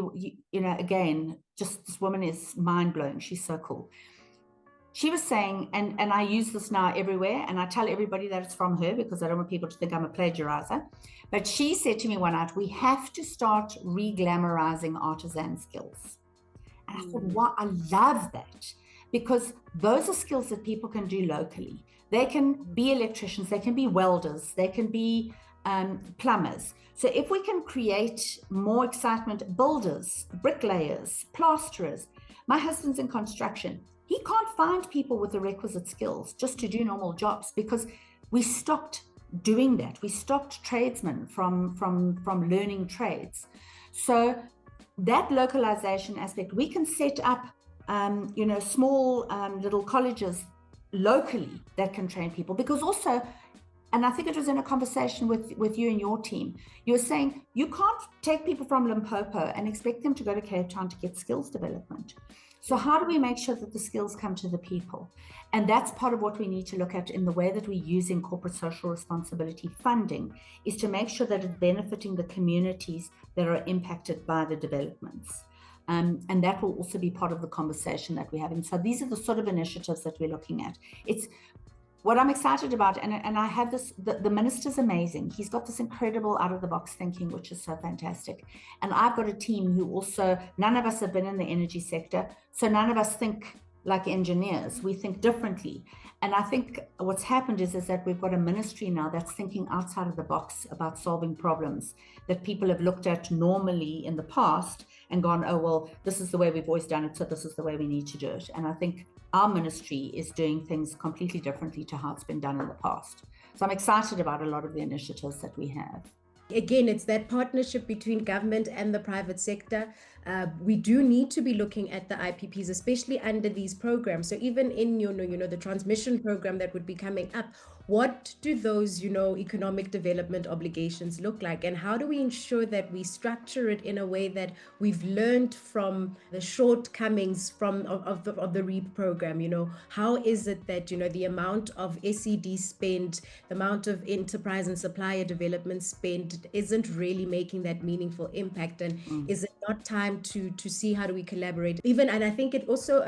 again, just this woman is mind-blowing. She's so cool. She was saying, and I use this now everywhere, and I tell everybody that it's from her because I don't want people to think I'm a plagiarizer. But she said to me one night, we have to start re-glamorizing artisan skills. And I thought, wow, I love that, because those are skills that people can do locally. They can be electricians, they can be welders, they can be plumbers. So if we can create more excitement, builders, bricklayers, plasterers. My husband's in construction. He can't find people with the requisite skills just to do normal jobs because we stopped doing that. We stopped tradesmen from learning trades. So that localization aspect, we can set up, small little colleges locally that can train people, because also, and I think it was in a conversation with you and your team, you were saying you can't take people from Limpopo and expect them to go to Cape Town to get skills development. So how do we make sure that the skills come to the people? And that's part of what we need to look at in the way that we're using corporate social responsibility funding, is to make sure that it's benefiting the communities that are impacted by the developments. And that will also be part of the conversation that we're having. So these are the sort of initiatives that we're looking at. It's what I'm excited about, and I have this, the minister's amazing. He's got this incredible out-of-the-box thinking, which is so fantastic. And I've got a team who also, none of us have been in the energy sector, so none of us think like engineers. We think differently. And I think what's happened is that we've got a ministry now that's thinking outside of the box about solving problems that people have looked at normally in the past and gone, oh, well, this is the way we've always done it, so this is the way we need to do it. And I think our ministry is doing things completely differently to how it's been done in the past. So I'm excited about a lot of the initiatives that we have. Again, it's that partnership between government and the private sector. We do need to be looking at the IPPs, especially under these programs. So even in, the transmission program that would be coming up, what do those, economic development obligations look like? And how do we ensure that we structure it in a way that we've learned from the shortcomings of the REAP program? How is it that, the amount of SED spend, the amount of enterprise and supplier development spend isn't really making that meaningful impact? And is it not time to see how do we collaborate? And I think it also,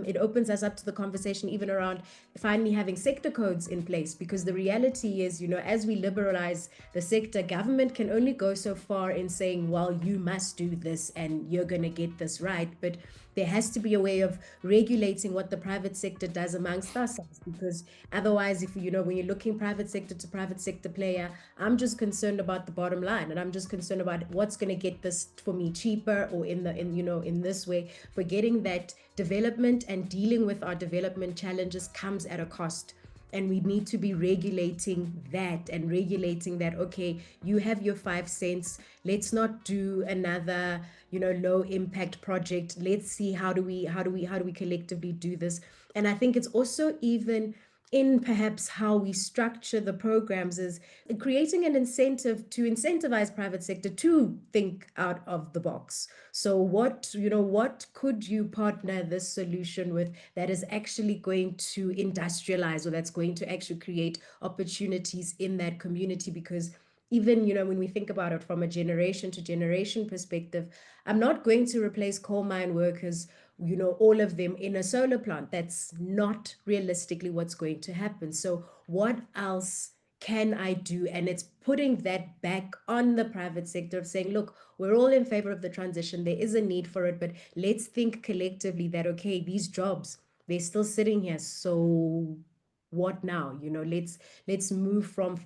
it opens us up to the conversation even around finally having sector codes in place. Because the reality is, as we liberalize the sector, government can only go so far in saying, well, you must do this and you're going to get this right. But there has to be a way of regulating what the private sector does amongst ourselves, because otherwise, if when you're looking private sector to private sector player, I'm just concerned about the bottom line, and I'm just concerned about what's going to get this for me cheaper, or in this way, forgetting that development and dealing with our development challenges comes at a cost. And we need to be regulating that, okay, you have your 5 cents. Let's not do another, low impact project. Let's see how do we collectively do this. And I think it's also even in perhaps how we structure the programs is creating an incentive to incentivize private sector to think out of the box. So what could you partner this solution with that is actually going to industrialize, or that's going to actually create opportunities in that community? Because even, when we think about it from a generation to generation perspective, I'm not going to replace coal mine workers, all of them in a solar plant. That's not realistically what's going to happen. So what else can I do? And it's putting that back on the private sector of saying, look, we're all in favor of the transition. There is a need for it, but let's think collectively that, okay, these jobs, they're still sitting here. So what now? Let's move from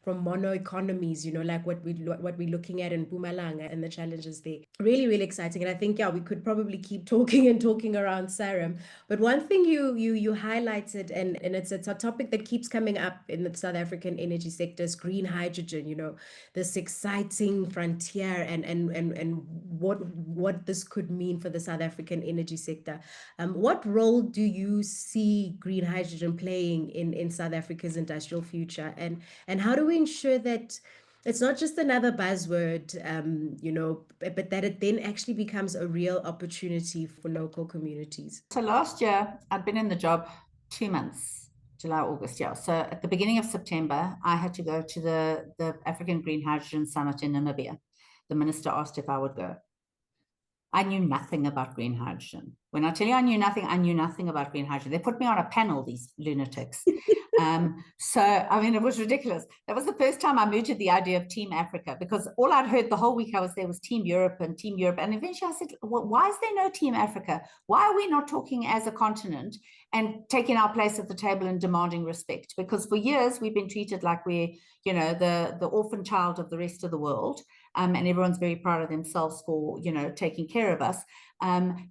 mono economies, like what we're looking at in Mpumalanga and the challenges there. Really, really exciting. And I think, we could probably keep talking around SAREM. But one thing you highlighted, and it's a topic that keeps coming up in the South African energy sector, is green hydrogen, this exciting frontier and what this could mean for the South African energy sector. What role do you see green hydrogen playing in South Africa's industrial future, and how do we ensure that it's not just another buzzword, but that it then actually becomes a real opportunity for local communities? So last year, I'd been in the job 2 months, July, August, yeah. So at the beginning of September, I had to go to the African Green Hydrogen Summit in Namibia. The minister asked if I would go. I knew nothing about green hydrogen. When I tell you I knew nothing about green hydrogen. They put me on a panel, these lunatics. So, I mean, it was ridiculous. That was the first time I mooted the idea of Team Africa, because all I'd heard the whole week I was there was Team Europe. And eventually I said, well, why is there no Team Africa? Why are we not talking as a continent and taking our place at the table and demanding respect? Because for years we've been treated like we're, the orphan child of the rest of the world. And everyone's very proud of themselves for, taking care of us.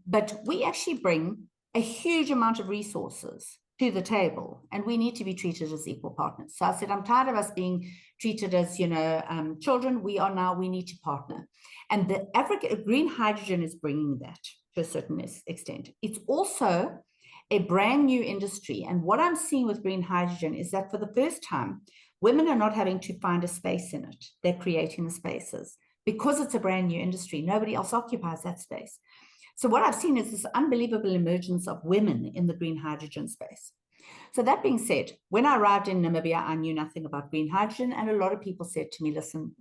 But we actually bring a huge amount of resources to the table, and we need to be treated as equal partners. So I said, I'm tired of us being treated as, children. We need to partner. And the green hydrogen is bringing that to a certain extent. It's also a brand new industry. And what I'm seeing with green hydrogen is that for the first time, women are not having to find a space in it. They're creating the spaces. Because it's a brand new industry, nobody else occupies that space. So what I've seen is this unbelievable emergence of women in the green hydrogen space. So that being said, when I arrived in Namibia, I knew nothing about green hydrogen. And a lot of people said to me, listen,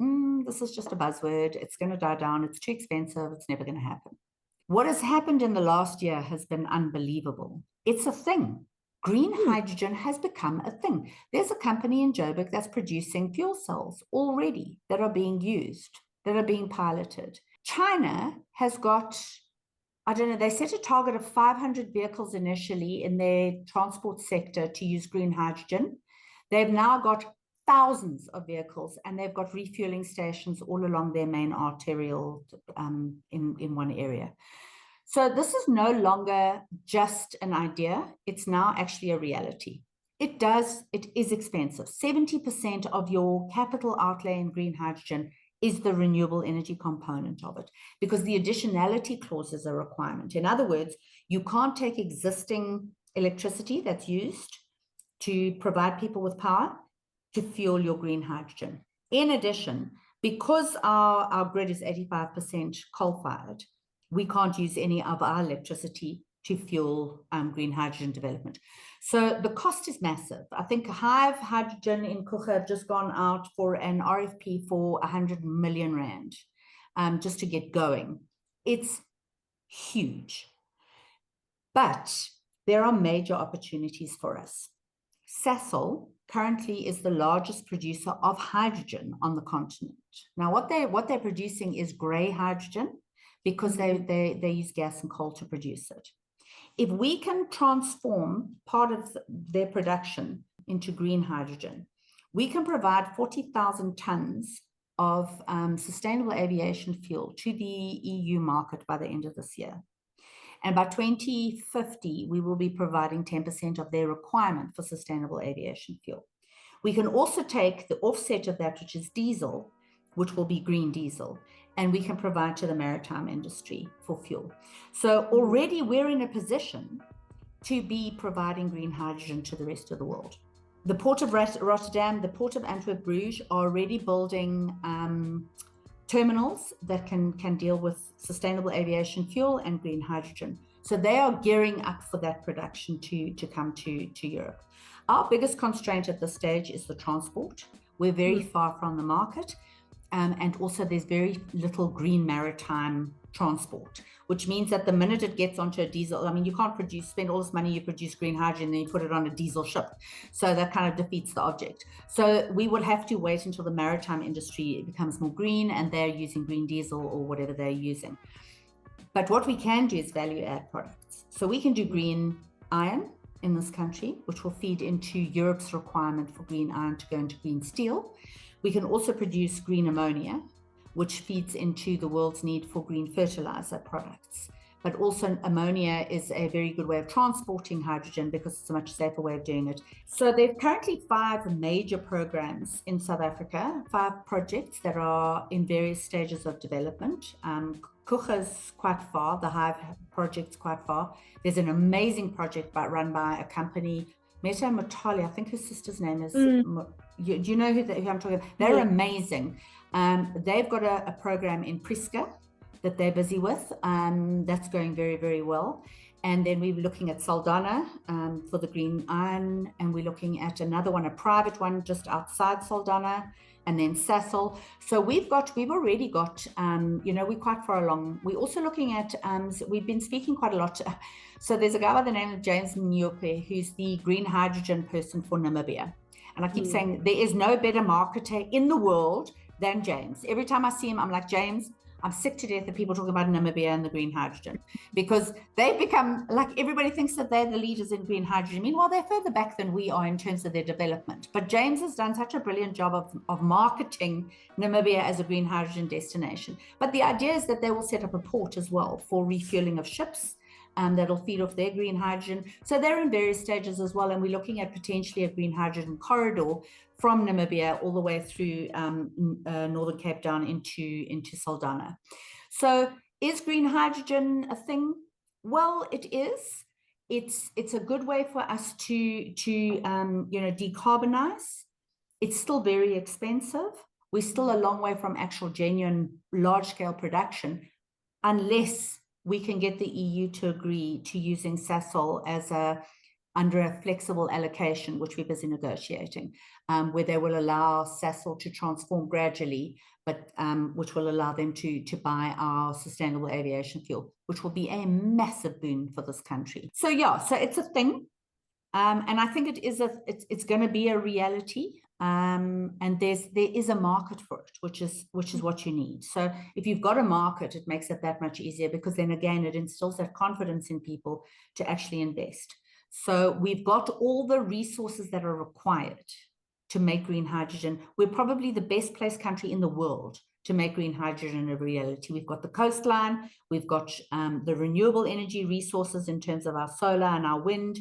this is just a buzzword. It's going to die down. It's too expensive. It's never going to happen. What has happened in the last year has been unbelievable. It's a thing. Green hydrogen has become a thing. There's a company in Joburg that's producing fuel cells already that are being used, that are being piloted. China has got, they set a target of 500 vehicles initially in their transport sector to use green hydrogen. They've now got thousands of vehicles, and they've got refueling stations all along their main arterial in one area. So this is no longer just an idea. It's now actually a reality. It is expensive. 70% of your capital outlay in green hydrogen is the renewable energy component of it, because the additionality clause is a requirement. In other words, you can't take existing electricity that's used to provide people with power to fuel your green hydrogen. In addition, because our grid is 85% coal-fired, we can't use any of our electricity to fuel green hydrogen development. So the cost is massive. I think Hive Hydrogen in Kucha have just gone out for an RFP for 100 million rand just to get going. It's huge. But there are major opportunities for us. Sasol currently is the largest producer of hydrogen on the continent. Now, what they're producing is gray hydrogen, because they use gas and coal to produce it. If we can transform part of their production into green hydrogen, we can provide 40,000 tons of sustainable aviation fuel to the EU market by the end of this year. And by 2050, we will be providing 10% of their requirement for sustainable aviation fuel. We can also take the offset of that, which is diesel, which will be green diesel, and we can provide to the maritime industry for fuel. So already we're in a position to be providing green hydrogen to the rest of the world. The Port of Rotterdam, the Port of Antwerp-Bruges are already building terminals that can deal with sustainable aviation fuel and green hydrogen. So they are gearing up for that production to come to Europe. Our biggest constraint at this stage is the transport. We're very far from the market. And also there's very little green maritime transport, which means that the minute it gets onto a diesel, I mean, you can't spend all this money, you produce green hydrogen, then you put it on a diesel ship. So that kind of defeats the object. So we will have to wait until the maritime industry becomes more green and they're using green diesel or whatever they're using. But what we can do is value add products. So we can do green iron in this country, which will feed into Europe's requirement for green iron to go into green steel. We can also produce green ammonia, which feeds into the world's need for green fertilizer products. But also ammonia is a very good way of transporting hydrogen because it's a much safer way of doing it. So there are currently 5 major programs in South Africa, 5 projects that are in various stages of development. Kucha's quite far, the Hive project's quite far. There's an amazing project run by a company, Meta Motali, I think her sister's name is, do you know who I'm talking about? They're amazing. They've got a program in Priska that they're busy with. That's going very, very well. And then we're looking at Saldanha for the green iron, and we're looking at another one, a private one just outside Saldanha, and then Sasol. So we've already got, we're quite far along. We're also looking at, we've been speaking quite a lot. So there's a guy by the name of James Mnyope, who's the green hydrogen person for Namibia. And I keep saying there is no better marketer in the world than James. Every time I see him, I'm like, James, I'm sick to death of people talking about Namibia and the green hydrogen, because they've become, like, everybody thinks that they're the leaders in green hydrogen. Meanwhile, they're further back than we are in terms of their development. But James has done such a brilliant job of marketing Namibia as a green hydrogen destination. But the idea is that they will set up a port as well for refueling of ships that'll feed off their green hydrogen. So they're in various stages as well. And we're looking at potentially a green hydrogen corridor from Namibia all the way through Northern Cape down into Saldanha. So is green hydrogen a thing? Well, it is. It's a good way for us to decarbonize. It's still very expensive. We're still a long way from actual genuine large-scale production, unless we can get the EU to agree to using Sasol as under a flexible allocation, which we're busy negotiating, where they will allow Sasol to transform gradually, but which will allow them to buy our sustainable aviation fuel, which will be a massive boon for this country. So yeah, so it's a thing, and I think it's going to be a reality. And there is a market for it, which is what you need. So if you've got a market, it makes it that much easier, because then again, it instills that confidence in people to actually invest. So we've got all the resources that are required to make green hydrogen. We're probably the best placed country in the world to make green hydrogen a reality. We've got the coastline, we've got the renewable energy resources in terms of our solar and our wind.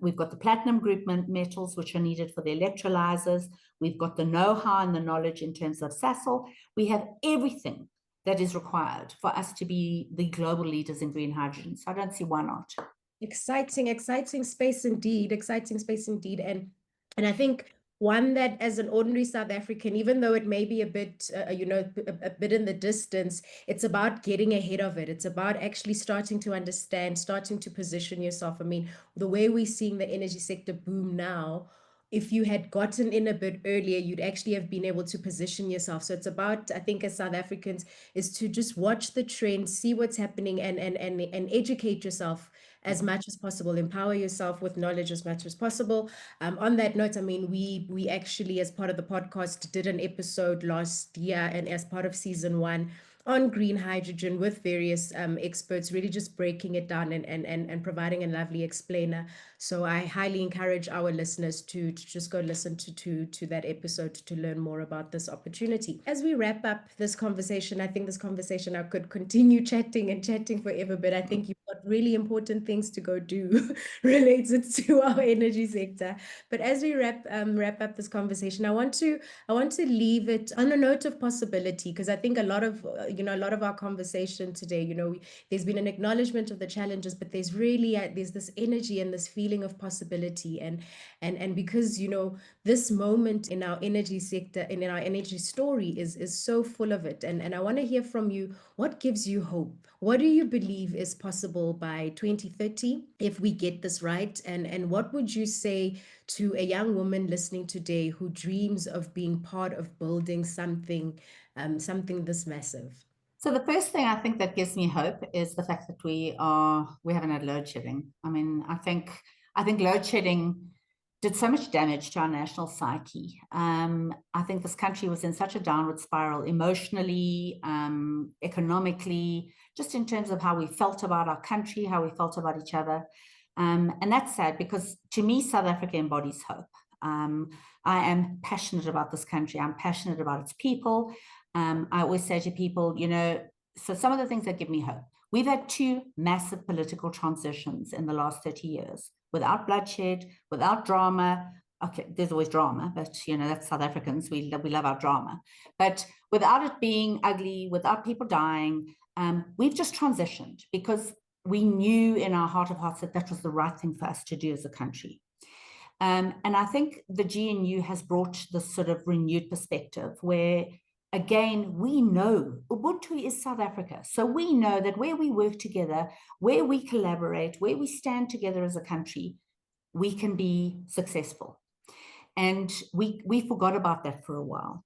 We've got the platinum group metals, which are needed for the electrolyzers. We've got the know-how and the knowledge in terms of Sasol. We have everything that is required for us to be the global leaders in green hydrogen. So I don't see why not. Exciting space indeed. And I think one that, as an ordinary South African, even though it may be a bit in the distance, it's about getting ahead of it. It's about actually starting to understand, starting to position yourself. I mean, the way we're seeing the energy sector boom now, if you had gotten in a bit earlier, you'd actually have been able to position yourself. So it's about, I think, as South Africans, is to just watch the trends, see what's happening, and educate yourself as much as possible, empower yourself with knowledge as much as possible. On that note, I mean, we actually, as part of the podcast, did an episode last year, and as part of season 1, on green hydrogen with various experts, really just breaking it down and providing a lovely explainer. So I highly encourage our listeners to just go listen to that episode to learn more about this opportunity. As we wrap up this conversation, I think this conversation, I could continue chatting forever, but I think you've got really important things to go do related to our energy sector. But as we wrap up this conversation, I want to leave it on a note of possibility, because I think a lot of our conversation today, there's been an acknowledgement of the challenges, but there's really there's this energy and this feeling of possibility, and because this moment in our energy sector and in our energy story is so full of it, and I want to hear from you. What gives you hope? What do you believe is possible by 2030 if we get this right? And what would you say to a young woman listening today who dreams of being part of building something this massive? So the first thing I think that gives me hope is the fact that we haven't had load shedding. I mean, I think load shedding did so much damage to our national psyche. I think this country was in such a downward spiral emotionally, economically, just in terms of how we felt about our country, how we felt about each other. And that's sad, because to me, South Africa embodies hope. I am passionate about this country. I'm passionate about its people. I always say to people, so some of the things that give me hope. We've had 2 massive political transitions in the last 30 years, without bloodshed, without drama. Okay, there's always drama, but that's South Africans. We love our drama. But without it being ugly, without people dying, we've just transitioned because we knew in our heart of hearts that was the right thing for us to do as a country. And I think the GNU has brought this sort of renewed perspective where, again, we know Ubuntu is South Africa. So we know that where we work together, where we collaborate, where we stand together as a country, we can be successful. And we forgot about that for a while.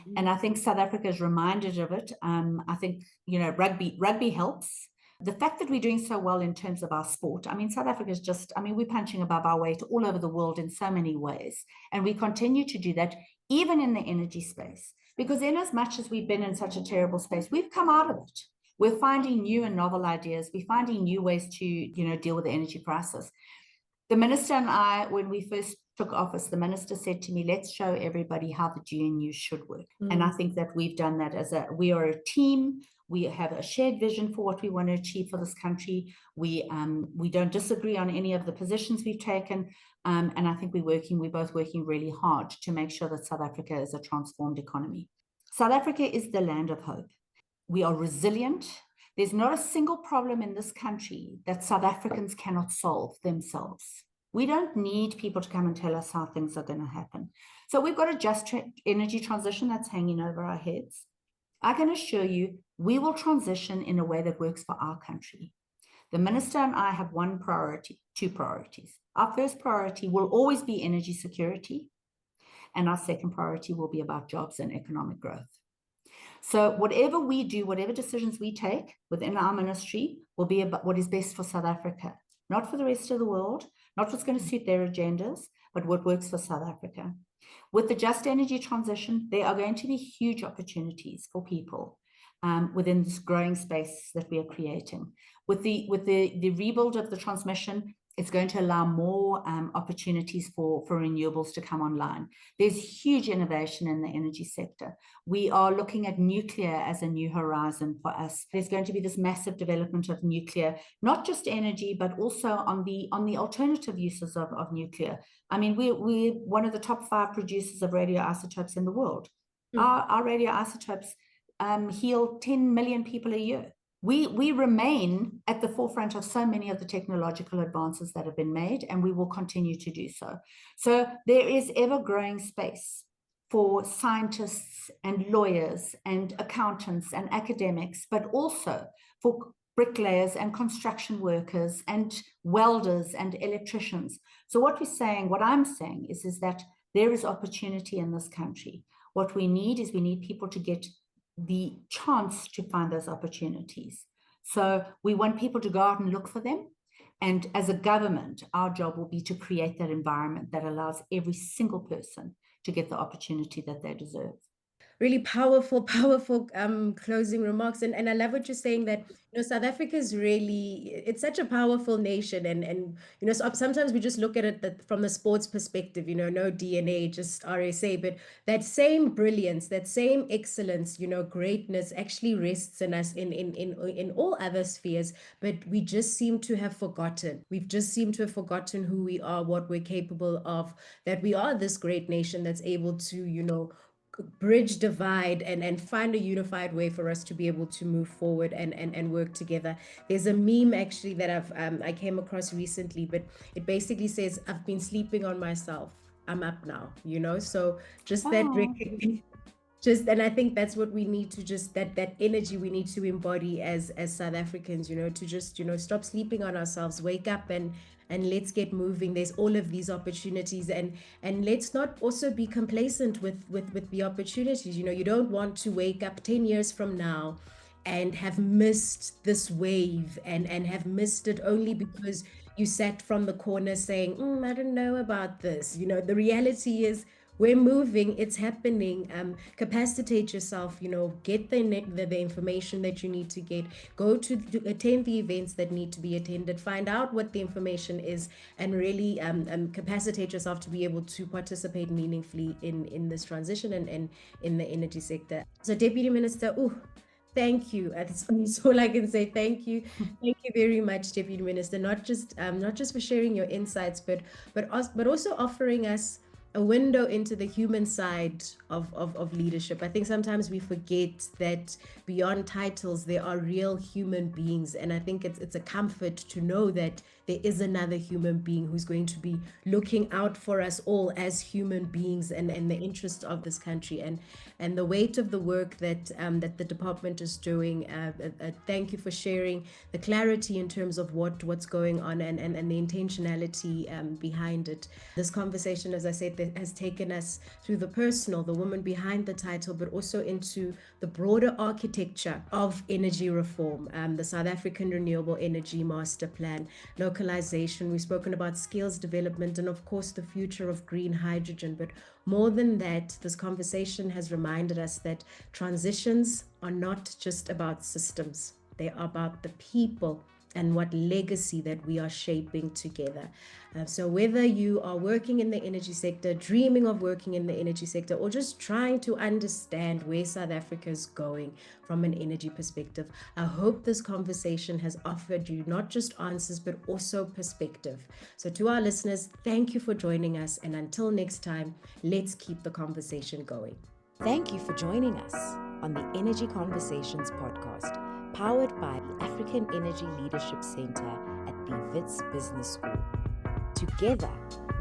Mm-hmm. And I think South Africa is reminded of it. I think, rugby helps. The fact that we're doing so well in terms of our sport, I mean, South Africa is just, we're punching above our weight all over the world in so many ways. And we continue to do that, even in the energy space. Because in as much as we've been in such a terrible space, we've come out of it. We're finding new and novel ideas. We're finding new ways to, deal with the energy crisis. The minister and I, when we first took office, the minister said to me, let's show everybody how the GNU should work. And I think that we've done that we are a team. We have a shared vision for what we want to achieve for this country. We don't disagree on any of the positions we've taken. And I think we're both working really hard to make sure that South Africa is a transformed economy. South Africa is the land of hope. We are resilient. There's not a single problem in this country that South Africans cannot solve themselves. We don't need people to come and tell us how things are going to happen. So we've got a just energy transition that's hanging over our heads. I can assure you, we will transition in a way that works for our country. The minister and I have 2 priorities. Our first priority will always be energy security, and our second priority will be about jobs and economic growth. So whatever we do, whatever decisions we take within our ministry will be about what is best for South Africa, not for the rest of the world, not what's going to suit their agendas, but what works for South Africa. With the just energy transition, there are going to be huge opportunities for people within this growing space that we are creating. With the rebuild of the transmission, it's going to allow more opportunities for renewables to come online. There's huge innovation in the energy sector. We are looking at nuclear as a new horizon for us. There's going to be this massive development of nuclear, not just energy, but also on the alternative uses of nuclear. I mean, we're one of the top 5 producers of radioisotopes in the world. Our radioisotopes heal 10 million people a year. We remain at the forefront of so many of the technological advances that have been made, and we will continue to do so. So there is ever-growing space for scientists and lawyers and accountants and academics, but also for bricklayers and construction workers and welders and electricians. So what I'm saying is that there is opportunity in this country. What we need people to get the chance to find those opportunities. So we want people to go out and look for them. And as a government, our job will be to create that environment that allows every single person to get the opportunity that they deserve. Really powerful closing remarks. And I love what you're saying, that South Africa is really, it's such a powerful nation, and so sometimes we just look at it from the sports perspective, no DNA, just RSA, but that same brilliance, that same excellence, greatness actually rests in us in all other spheres, but we just seem to have forgotten. We've just seemed to have forgotten who we are, what we're capable of, that we are this great nation that's able to, bridge divide and find a unified way for us to be able to move forward and work together. There's a meme actually that I came across recently, but it basically says, I've been sleeping on myself, I'm up now, so just that recognition. And I think that's what we need to that energy we need to embody as South Africans, to just, stop sleeping on ourselves, wake up and let's get moving. There's all of these opportunities, and let's not also be complacent with the opportunities. You don't want to wake up 10 years from now and have missed this wave and have missed it only because you sat from the corner saying, I don't know about this. The reality is we're moving, it's happening. Capacitate yourself, get the information that you need to get, go to attend the events that need to be attended, find out what the information is, and really capacitate yourself to be able to participate meaningfully in this transition and in the energy sector. So Deputy Minister, thank you. That's all I can say. Thank you. Thank you very much, Deputy Minister, not just for sharing your insights, but also offering us a window into the human side of leadership. I think sometimes we forget that beyond titles, there are real human beings. And I think it's a comfort to know that there is another human being who's going to be looking out for us all as human beings and the interest of this country and the weight of the work that the department is doing. Thank you for sharing the clarity in terms of what's going on and the intentionality behind it. This conversation, as I said, has taken us through the personal, the woman behind the title, but also into the broader architecture of energy reform, the South African Renewable Energy Masterplan, localization. We've spoken about skills development and, of course, the future of green hydrogen. But more than that, this conversation has reminded us that transitions are not just about systems. They are about the people and what legacy that we are shaping together. So whether you are working in the energy sector, dreaming of working in the energy sector, or just trying to understand where South Africa is going from an energy perspective, I hope this conversation has offered you not just answers, but also perspective. So to our listeners, thank you for joining us. And until next time, let's keep the conversation going. Thank you for joining us on the Energy Conversations podcast, powered by the African Energy Leadership Center at the Wits Business School. Together,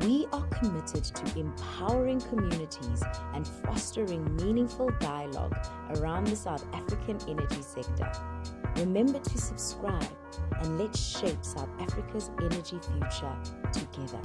we are committed to empowering communities and fostering meaningful dialogue around the South African energy sector. Remember to subscribe and let's shape South Africa's energy future together.